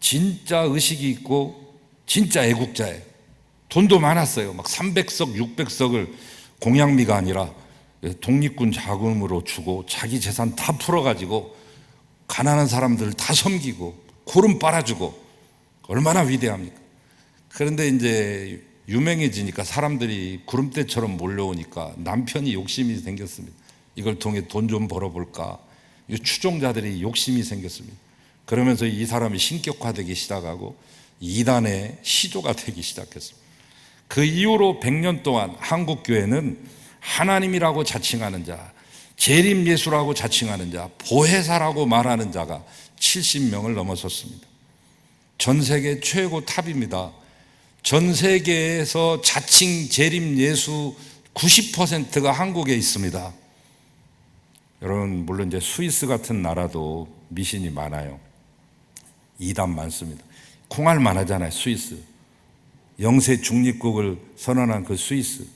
진짜 의식이 있고 진짜 애국자예요. 돈도 많았어요. 막 300석 600석을 공양미가 아니라 독립군 자금으로 주고 자기 재산 다 풀어가지고 가난한 사람들 다 섬기고 구름 빨아주고 얼마나 위대합니까? 그런데 이제 유명해지니까 사람들이 구름대처럼 몰려오니까 남편이 욕심이 생겼습니다. 이걸 통해 돈 좀 벌어볼까? 추종자들이 욕심이 생겼습니다. 그러면서 이 사람이 신격화되기 시작하고 이단의 시조가 되기 시작했습니다. 그 이후로 100년 동안 한국교회는 하나님이라고 자칭하는 자, 재림예수라고 자칭하는 자, 보혜사라고 말하는 자가 70명을 넘어섰습니다. 전 세계 최고 탑입니다. 전 세계에서 자칭 재림예수 90%가 한국에 있습니다. 여러분, 물론 이제 스위스 같은 나라도 미신이 많아요. 이단 많습니다. 콩알만 하잖아요. 스위스. 영세 중립국을 선언한 그 스위스.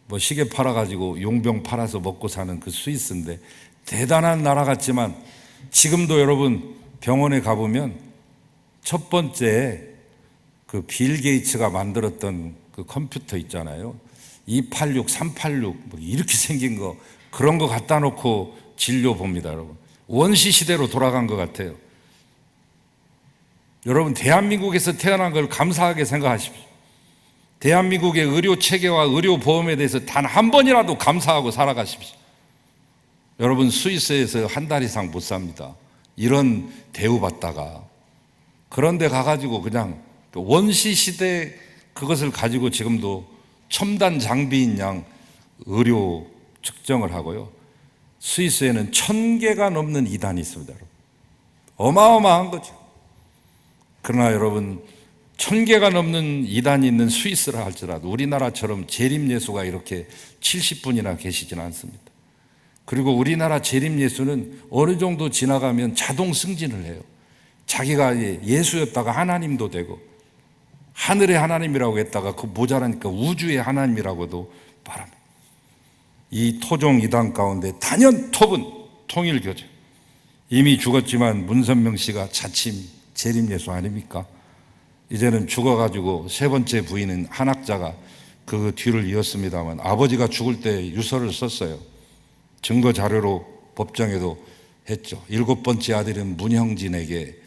뭐 시계 팔아가지고 용병 팔아서 먹고 사는 그 스위스인데 대단한 나라 같지만 지금도 여러분 병원에 가보면 첫 번째 그 빌 게이츠가 만들었던 그 컴퓨터 있잖아요. 286, 386 뭐 이렇게 생긴 거, 그런 거 갖다 놓고 진료 봅니다, 여러분. 원시 시대로 돌아간 것 같아요. 여러분, 대한민국에서 태어난 걸 감사하게 생각하십시오. 대한민국의 의료 체계와 의료 보험에 대해서 단 한 번이라도 감사하고 살아가십시오. 여러분, 스위스에서 한 달 이상 못 삽니다. 이런 대우받다가. 그런데 가가지고 그냥 원시 시대 그것을 가지고 지금도 첨단 장비인 양 의료 측정을 하고요. 스위스에는 1000개가 넘는 이단이 있습니다, 여러분. 어마어마한 거죠. 그러나 여러분, 1000개가 넘는 이단이 있는 스위스라 할지라도 우리나라처럼 재림예수가 이렇게 70분이나 계시지는 않습니다. 그리고 우리나라 재림예수는 어느 정도 지나가면 자동 승진을 해요. 자기가 예수였다가 하나님도 되고, 하늘의 하나님이라고 했다가 그 모자라니까 우주의 하나님이라고도 말합니다. 이 토종 이단 가운데 단연 톱은 통일교죠. 이미 죽었지만 문선명 씨가 자칭 재림예수 아닙니까? 이제는 죽어가지고 세 번째 부인은 한학자가 그 뒤를 이었습니다만 아버지가 죽을 때 유서를 썼어요. 증거 자료로 법정에도 했죠. 7번째 아들인 문형진에게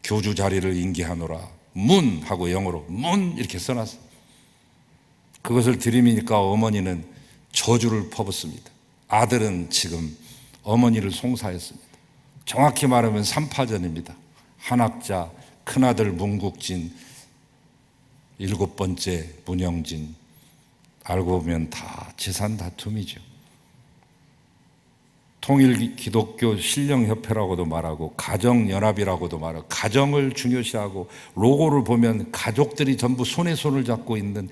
교주 자리를 인계하노라. 문 하고 영어로 문 이렇게 써놨어요. 그것을 들이미니까 어머니는 저주를 퍼붓습니다. 아들은 지금 어머니를 송사했습니다. 정확히 말하면 3파전입니다. 한학자, 큰아들 문국진, 7번째 문영진. 알고 보면 다 재산 다툼이죠. 통일기독교 신령협회라고도 말하고 가정연합이라고도 말하고 가정을 중요시하고 로고를 보면 가족들이 전부 손에 손을 잡고 있는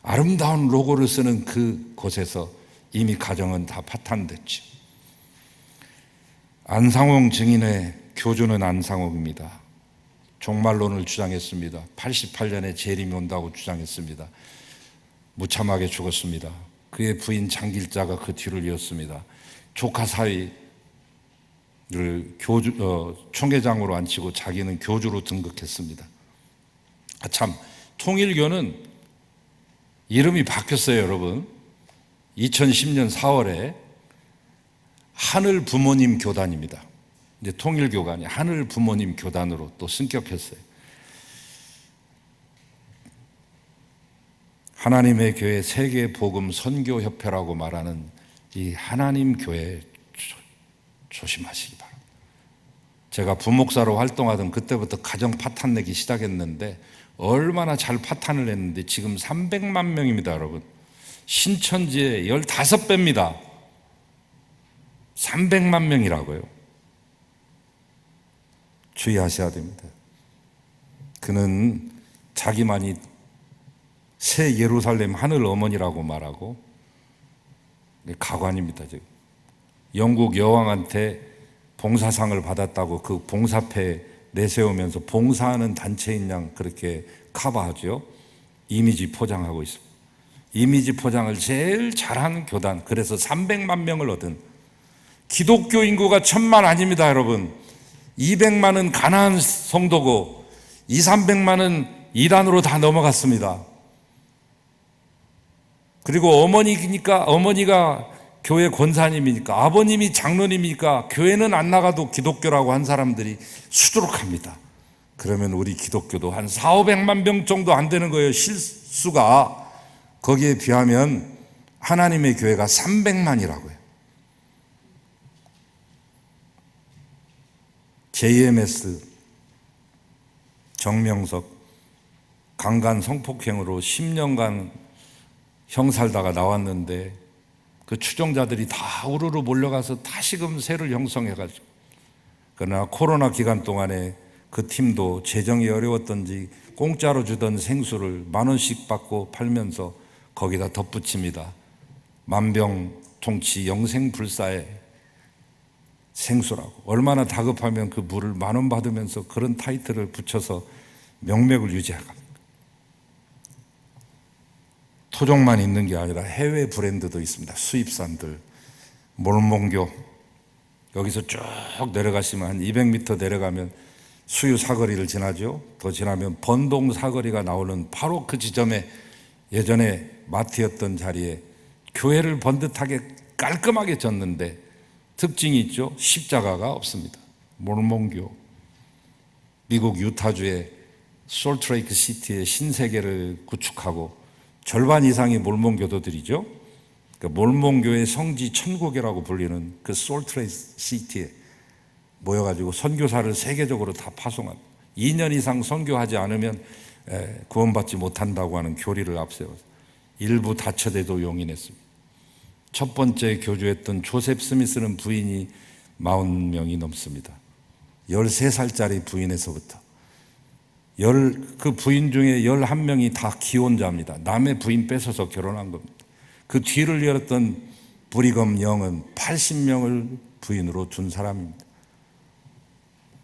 아름다운 로고를 쓰는 그 곳에서 이미 가정은 다 파탄됐죠. 안상홍 증인의 교주는 안상홍입니다. 종말론을 주장했습니다. 88년에 재림이 온다고 주장했습니다. 무참하게 죽었습니다. 그의 부인 장길자가 그 뒤를 이었습니다. 조카 사위를 총회장으로 앉히고 자기는 교주로 등극했습니다. 참, 통일교는 이름이 바뀌었어요, 여러분. 2010년 4월에 하늘 부모님 교단입니다. 이제 통일교가 아니라 하늘 부모님 교단으로 또 승격했어요. 하나님의 교회 세계 복음 선교 협회라고 말하는 이 하나님 교회 조심하시기 바랍니다. 제가 부목사로 활동하던 그때부터 가정 파탄 내기 시작했는데 얼마나 잘 파탄을 냈는데 지금 300만 명입니다, 여러분. 신천지의 15배입니다. 300만 명이라고요. 주의하셔야 됩니다. 그는 자기만이 새 예루살렘 하늘 어머니라고 말하고 가관입니다. 지금 영국 여왕한테 봉사상을 받았다고 그 봉사패 내세우면서 봉사하는 단체인 양 그렇게 커버하죠. 이미지 포장하고 있습니다. 이미지 포장을 제일 잘하는 교단. 그래서 300만 명을 얻은 기독교 인구가 1000만 아닙니다, 여러분. 200만은 가나안 성도고 200~300만은 이란으로 다 넘어갔습니다. 그리고 어머니가 교회 권사님이니까 아버님이 장로님이니까 교회는 안 나가도 기독교라고 한 사람들이 수두룩합니다. 그러면 우리 기독교도 한 400~500만 명 정도 안 되는 거예요, 실수가. 거기에 비하면 하나님의 교회가 300만이라고요. JMS 정명석 강간 성폭행으로 10년간 형 살다가 나왔는데 그 추종자들이 다 우르르 몰려가서 다시금 새를 형성해가지고, 그러나 코로나 기간 동안에 그 팀도 재정이 어려웠던지 공짜로 주던 생수를 10,000원씩 받고 팔면서 거기다 덧붙입니다. 만병통치 영생불사의 생수라고. 얼마나 다급하면 그 물을 10,000원 받으면서 그런 타이틀을 붙여서 명맥을 유지하고, 토종만 있는 게 아니라 해외 브랜드도 있습니다. 수입산들. 몰몬교, 여기서 쭉 내려가시면 한 200m 내려가면 수유 사거리를 지나죠. 더 지나면 번동 사거리가 나오는 바로 그 지점에 예전에 마트였던 자리에 교회를 번듯하게 깔끔하게 졌는데 특징이 있죠. 십자가가 없습니다. 몰몬교. 미국 유타주의 솔트레이크 시티의 신세계를 구축하고 절반 이상이 몰몬교도들이죠. 그러니까 몰몬교의 성지 천국이라고 불리는 그 솔트레이크 시티에 모여가지고 선교사를 세계적으로 다 파송합니다. 2년 이상 선교하지 않으면 구원받지 못한다고 하는 교리를 앞세워서 일부 다처제도 용인했습니다. 첫 번째 교주했던 조셉 스미스는 부인이 40명이 넘습니다. 13살짜리 부인에서부터 그 부인 중에 11명이 다 기혼자입니다. 남의 부인 뺏어서 결혼한 겁니다. 그 뒤를 이었던 브리검 영은 80명을 부인으로 둔 사람입니다.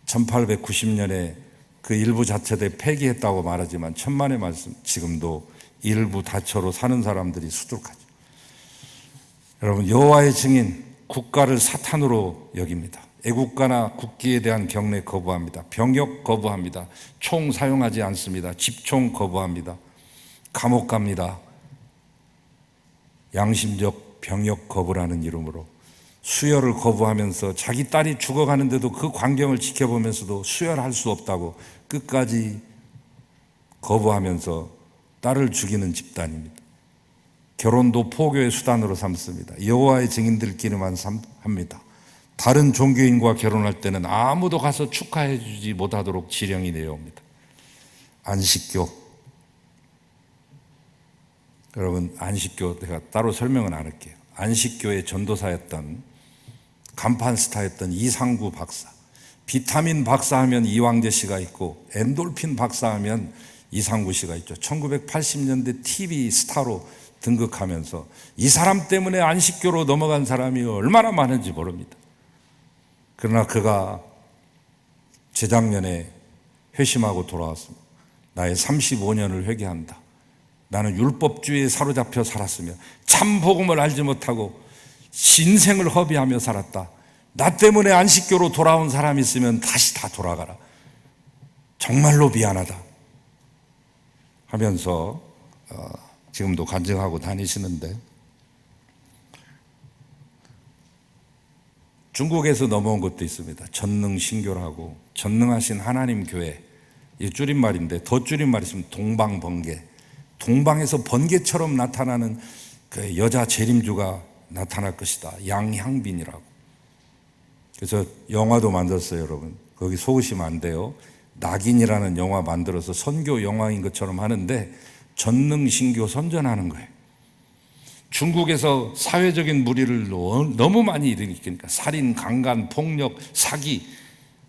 1890년에 그 일부 자처대 폐기했다고 말하지만 천만의 말씀, 지금도 일부 다처로 사는 사람들이 수두룩하죠. 여러분, 여호와의 증인, 국가를 사탄으로 여깁니다. 애국가나 국기에 대한 경례 거부합니다. 병역 거부합니다. 총 사용하지 않습니다. 집총 거부합니다. 감옥 갑니다. 양심적 병역 거부라는 이름으로 수혈을 거부하면서 자기 딸이 죽어가는데도 그 광경을 지켜보면서도 수혈할 수 없다고 끝까지 거부하면서 딸을 죽이는 집단입니다. 결혼도 포교의 수단으로 삼습니다. 여호와의 증인들끼리만 합니다. 다른 종교인과 결혼할 때는 아무도 가서 축하해 주지 못하도록 지령이 내려옵니다. 안식교, 여러분, 안식교 제가 따로 설명은 안 할게요. 안식교의 전도사였던 간판 스타였던 이상구 박사, 비타민 박사 하면 이왕재 씨가 있고 엔돌핀 박사 하면 이상구 씨가 있죠. 1980년대 TV 스타로 등극하면서 이 사람 때문에 안식교로 넘어간 사람이 얼마나 많은지 모릅니다. 그러나 그가 재작년에 회심하고 돌아왔습니다. 나의 35년을 회개한다. 나는 율법주의에 사로잡혀 살았으며 참 복음을 알지 못하고 신생을 허비하며 살았다. 나 때문에 안식교로 돌아온 사람이 있으면 다시 다 돌아가라. 정말로 미안하다 하면서 지금도 간증하고 다니시는데, 중국에서 넘어온 것도 있습니다. 전능신교라고, 전능하신 하나님 교회, 이 줄임말인데 더 줄임말이 있으면 동방번개, 동방에서 번개처럼 나타나는 그 여자 재림주가 나타날 것이다. 양향빈이라고. 그래서 영화도 만들었어요, 여러분. 거기 속으시면 안 돼요. 낙인이라는 영화 만들어서 선교 영화인 것처럼 하는데 전능신교 선전하는 거예요. 중국에서 사회적인 무리를 너무 많이 일으키니까 살인, 강간, 폭력, 사기,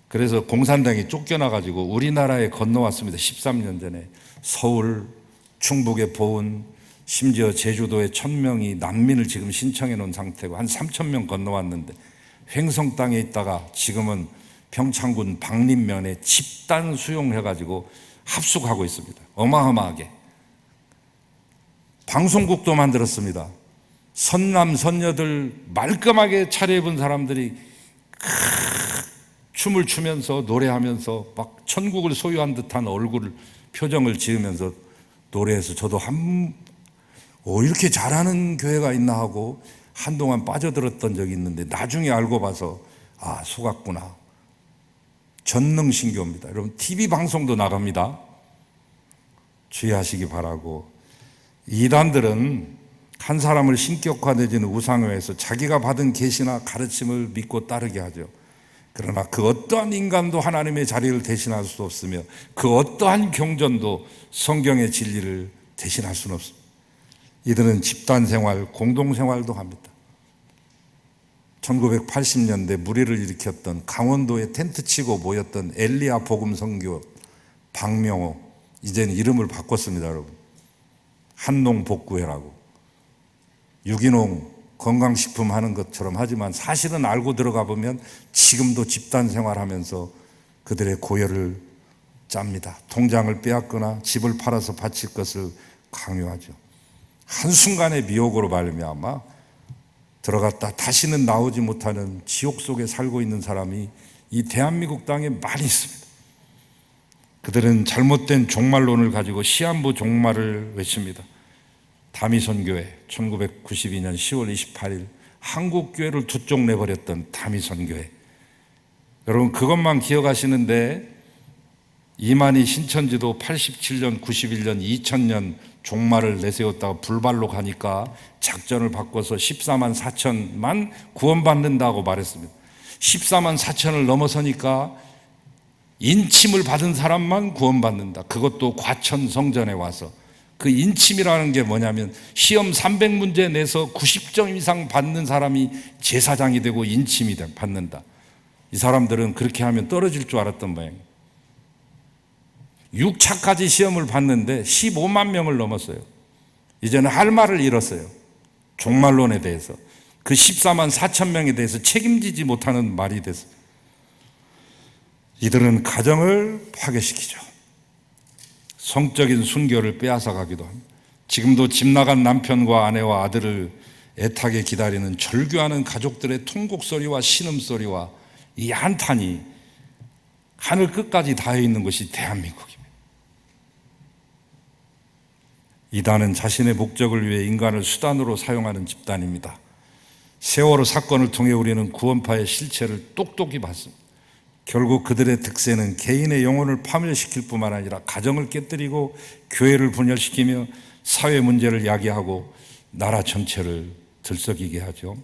그래서 공산당이 쫓겨나가지고 우리나라에 건너왔습니다. 13년 전에 서울, 충북의 보은, 심지어 제주도에 1,000명이 난민을 지금 신청해 놓은 상태고 한 3,000명 건너왔는데, 횡성 땅에 있다가 지금은 평창군 박림면에 집단 수용해가지고 합숙하고 있습니다. 어마어마하게. 방송국도 만들었습니다. 선남 선녀들 말끔하게 차려입은 사람들이 춤을 추면서 노래하면서 막 천국을 소유한 듯한 얼굴을, 표정을 지으면서 노래해서 저도 이렇게 잘하는 교회가 있나 하고 한동안 빠져들었던 적이 있는데 나중에 알고 봐서 속았구나. 전능신교입니다. 여러분, TV 방송도 나갑니다. 주의하시기 바라고. 이단들은 한 사람을 신격화 내지는 우상화해서 자기가 받은 계시나 가르침을 믿고 따르게 하죠. 그러나 그 어떠한 인간도 하나님의 자리를 대신할 수 없으며 그 어떠한 경전도 성경의 진리를 대신할 수는 없습니다. 이들은 집단생활, 공동생활도 합니다. 1980년대 무리를 일으켰던 강원도에 텐트 치고 모였던 엘리야 복음선교 박명호, 이제는 이름을 바꿨습니다, 여러분. 한농복구회라고. 유기농 건강식품 하는 것처럼 하지만 사실은 알고 들어가 보면 지금도 집단생활하면서 그들의 고열을 짭니다. 통장을 빼앗거나 집을 팔아서 바칠 것을 강요하죠. 한순간의 미혹으로 말미암아 들어갔다 다시는 나오지 못하는 지옥 속에 살고 있는 사람이 이 대한민국 땅에 많이 있습니다. 그들은 잘못된 종말론을 가지고 시한부 종말을 외칩니다. 다미선교회, 1992년 10월 28일 한국교회를 두 쪽 내버렸던 다미선교회. 여러분, 그것만 기억하시는데 이만희 신천지도 87년, 91년, 2000년 종말을 내세웠다가 불발로 가니까 작전을 바꿔서 14만 4천만 구원받는다고 말했습니다. 14만 4천을 넘어서니까 인침을 받은 사람만 구원받는다. 그것도 과천 성전에 와서. 그 인침이라는 게 뭐냐면 시험 300문제 내서 90점 이상 받는 사람이 제사장이 되고 인침이 받는다. 이 사람들은 그렇게 하면 떨어질 줄 알았던 모양이에요. 6차까지 시험을 봤는데 15만 명을 넘었어요. 이제는 할 말을 잃었어요. 종말론에 대해서. 그 14만 4천 명에 대해서 책임지지 못하는 말이 됐어요. 이들은 가정을 파괴시키죠. 성적인 순결을 빼앗아 가기도 합니다. 지금도 집 나간 남편과 아내와 아들을 애타게 기다리는 절규하는 가족들의 통곡소리와 신음소리와 이 한탄이 하늘 끝까지 닿아 있는 것이 대한민국입니다. 이단은 자신의 목적을 위해 인간을 수단으로 사용하는 집단입니다. 세월호 사건을 통해 우리는 구원파의 실체를 똑똑히 봤습니다. 결국 그들의 득세는 개인의 영혼을 파멸시킬 뿐만 아니라 가정을 깨뜨리고 교회를 분열시키며 사회 문제를 야기하고 나라 전체를 들썩이게 하죠.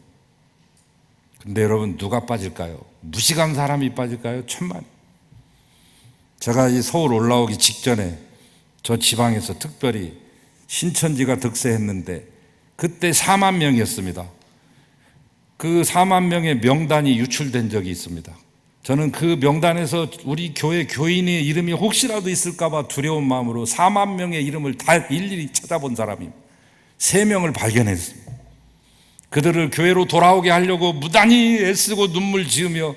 근데 여러분, 누가 빠질까요? 무식한 사람이 빠질까요? 천만. 제가 이 서울 올라오기 직전에 저 지방에서 특별히 신천지가 득세했는데 그때 4만 명이었습니다. 그 4만 명의 명단이 유출된 적이 있습니다. 저는 그 명단에서 우리 교회 교인의 이름이 혹시라도 있을까 봐 두려운 마음으로 4만 명의 이름을 다 일일이 찾아본 사람입니다. 3명을 발견했습니다. 그들을 교회로 돌아오게 하려고 무단히 애쓰고 눈물 지으며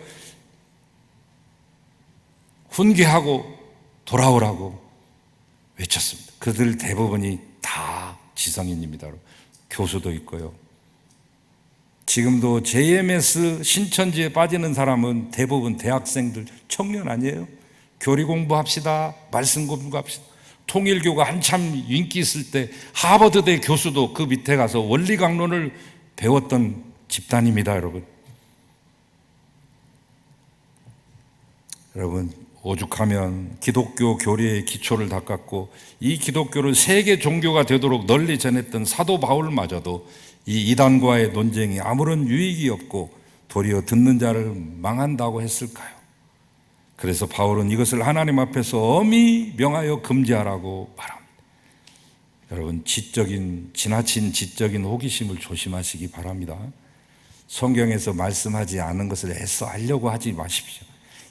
훈계하고 돌아오라고 외쳤습니다. 그들 대부분이 다 지성인입니다. 교수도 있고요. 지금도 JMS 신천지에 빠지는 사람은 대부분 대학생들, 청년 아니에요? 교리 공부합시다. 말씀 공부합시다. 통일교가 한참 인기 있을 때 하버드대 교수도 그 밑에 가서 원리 강론을 배웠던 집단입니다, 여러분. 여러분, 오죽하면 기독교 교리의 기초를 닦았고 이 기독교를 세계 종교가 되도록 널리 전했던 사도 바울마저도 이 이단과의 논쟁이 아무런 유익이 없고 도리어 듣는 자를 망한다고 했을까요? 그래서 바울은 이것을 하나님 앞에서 엄히 명하여 금지하라고 말합니다. 여러분, 지나친 지적인 호기심을 조심하시기 바랍니다. 성경에서 말씀하지 않은 것을 애써 알려고 하지 마십시오.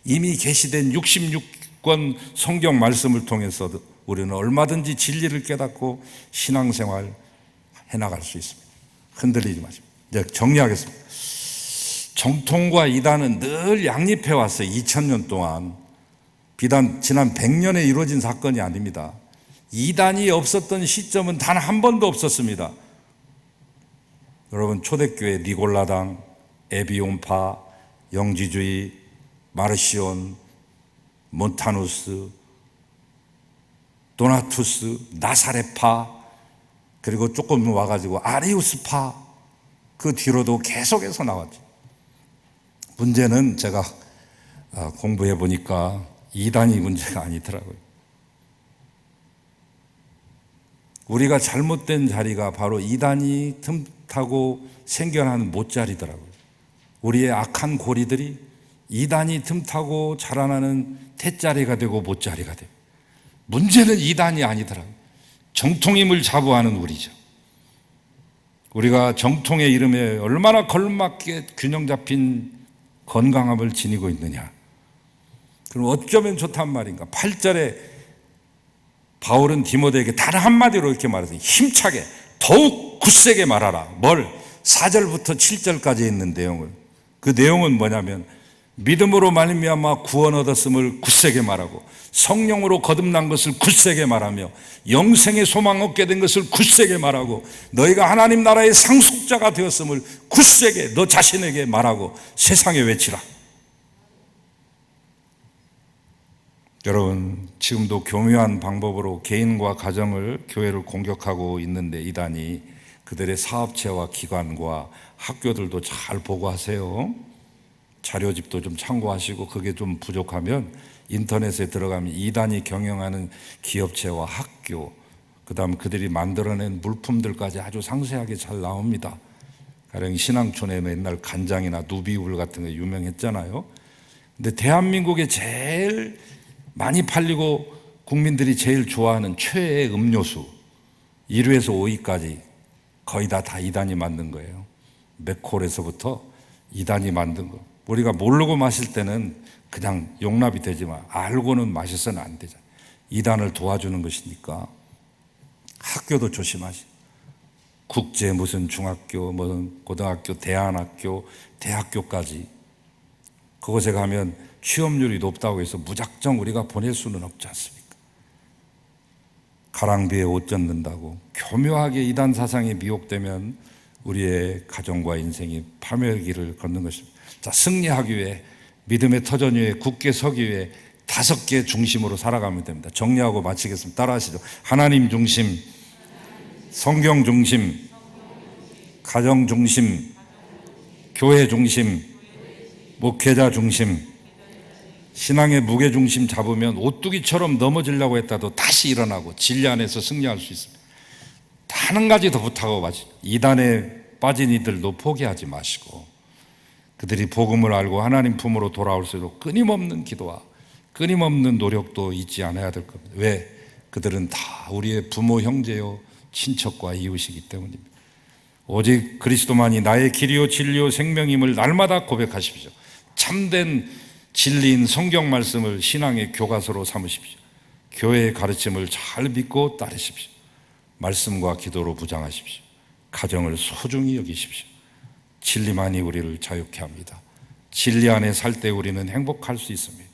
이미 계시된 66권 성경 말씀을 통해서 우리는 얼마든지 진리를 깨닫고 신앙생활 해나갈 수 있습니다. 흔들리지 마십시오. 이제 정리하겠습니다. 정통과 이단은 늘 양립해 왔어요. 2000년 동안. 비단 지난 100년에 이루어진 사건이 아닙니다. 이단이 없었던 시점은 단 한 번도 없었습니다. 여러분, 초대교회 니골라당, 에비온파, 영지주의, 마르시온, 몬타누스, 도나투스, 나사렛파, 그리고 조금 와가지고 아리우스파, 그 뒤로도 계속해서 나왔죠. 문제는 제가 공부해 보니까 이단이 문제가 아니더라고요. 우리가 잘못된 자리가 바로 이단이 틈타고 생겨나는 못자리더라고요. 우리의 악한 고리들이 이단이 틈타고 자라나는 태자리가 되고 못자리가 돼요. 문제는 이단이 아니더라고요. 정통임을 자부하는 우리죠. 우리가 정통의 이름에 얼마나 걸맞게 균형 잡힌 건강함을 지니고 있느냐. 그럼 어쩌면 좋단 말인가. 8절에 바울은 디모데에게 단 한마디로 이렇게 말했어요. 힘차게 더욱 굳세게 말하라. 뭘? 4절부터 7절까지 있는 내용을. 그 내용은 뭐냐면 믿음으로 말미암아 구원 얻었음을 굳세게 말하고 성령으로 거듭난 것을 굳세게 말하며 영생의 소망 얻게 된 것을 굳세게 말하고 너희가 하나님 나라의 상속자가 되었음을 굳세게 너 자신에게 말하고 세상에 외치라. 여러분, 지금도 교묘한 방법으로 개인과 가정을, 교회를 공격하고 있는데 이단이 그들의 사업체와 기관과 학교들도 잘 보고하세요. 자료집도 좀 참고하시고 그게 좀 부족하면 인터넷에 들어가면 이단이 경영하는 기업체와 학교, 그 다음 그들이 만들어낸 물품들까지 아주 상세하게 잘 나옵니다. 가령 신앙촌에 맨날 간장이나 누비울 같은 게 유명했잖아요. 근데 대한민국에 제일 많이 팔리고 국민들이 제일 좋아하는 최애 음료수 1위에서 5위까지 거의 다 이단이 만든 거예요. 맥콜에서부터 이단이 만든 거. 우리가 모르고 마실 때는 그냥 용납이 되지만 알고는 마셔서는 안 되잖아요. 이단을 도와주는 것이니까. 학교도 조심하시. 국제 무슨 중학교, 무슨 고등학교, 대안학교, 대학교까지 그곳에 가면 취업률이 높다고 해서 무작정 우리가 보낼 수는 없지 않습니까? 가랑비에 옷 젖는다고 교묘하게 이단 사상에 미혹되면 우리의 가정과 인생이 파멸의 길을 걷는 것입니다. 자, 승리하기 위해 믿음의 터전 위에 굳게 서기 위해 5개 중심으로 살아가면 됩니다. 정리하고 마치겠습니다. 따라하시죠. 하나님 중심, 성경 중심, 가정 중심, 교회 중심, 목회자 중심, 신앙의 무게 중심 잡으면 오뚜기처럼 넘어지려고 했다도 다시 일어나고 진리 안에서 승리할 수 있습니다. 단 한 가지 더 부탁하고 마치 이단에 빠진 이들도 포기하지 마시고 그들이 복음을 알고 하나님 품으로 돌아올 수 있도록 끊임없는 기도와 끊임없는 노력도 잊지 않아야 될 겁니다. 왜? 그들은 다 우리의 부모, 형제요, 친척과 이웃이기 때문입니다. 오직 그리스도만이 나의 길이요 진리요 생명임을 날마다 고백하십시오. 참된 진리인 성경 말씀을 신앙의 교과서로 삼으십시오. 교회의 가르침을 잘 믿고 따르십시오. 말씀과 기도로 부장하십시오. 가정을 소중히 여기십시오. 진리만이 우리를 자유케 합니다. 진리 안에 살 때 우리는 행복할 수 있습니다.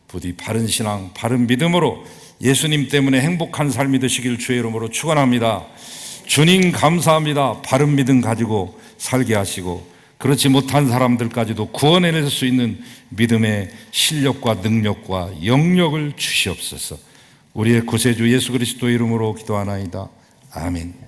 부디 바른 신앙, 바른 믿음으로 예수님 때문에 행복한 삶이 되시길 주의 이름으로 축원합니다. 주님 감사합니다. 바른 믿음 가지고 살게 하시고 그렇지 못한 사람들까지도 구원해낼 수 있는 믿음의 실력과 능력과 영역을 주시옵소서. 우리의 구세주 예수 그리스도 이름으로 기도하나이다. 아멘.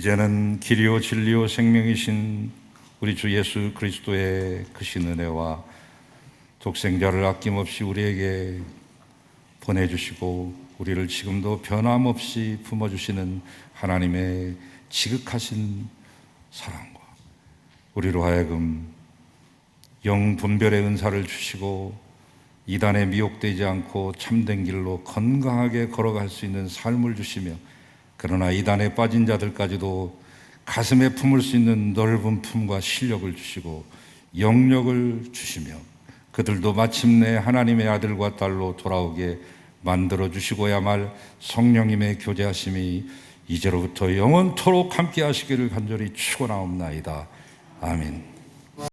이제는 길이요 진리요 생명이신 우리 주 예수 그리스도의 크신 은혜와 독생자를 아낌없이 우리에게 보내주시고 우리를 지금도 변함없이 품어주시는 하나님의 지극하신 사랑과 우리로 하여금 영분별의 은사를 주시고 이단에 미혹되지 않고 참된 길로 건강하게 걸어갈 수 있는 삶을 주시며 그러나 이단에 빠진 자들까지도 가슴에 품을 수 있는 넓은 품과 실력을 주시고 영역을 주시며 그들도 마침내 하나님의 아들과 딸로 돌아오게 만들어 주시고야말 성령님의 교제하심이 이제로부터 영원토록 함께 하시기를 간절히 축원하옵나이다. 아멘.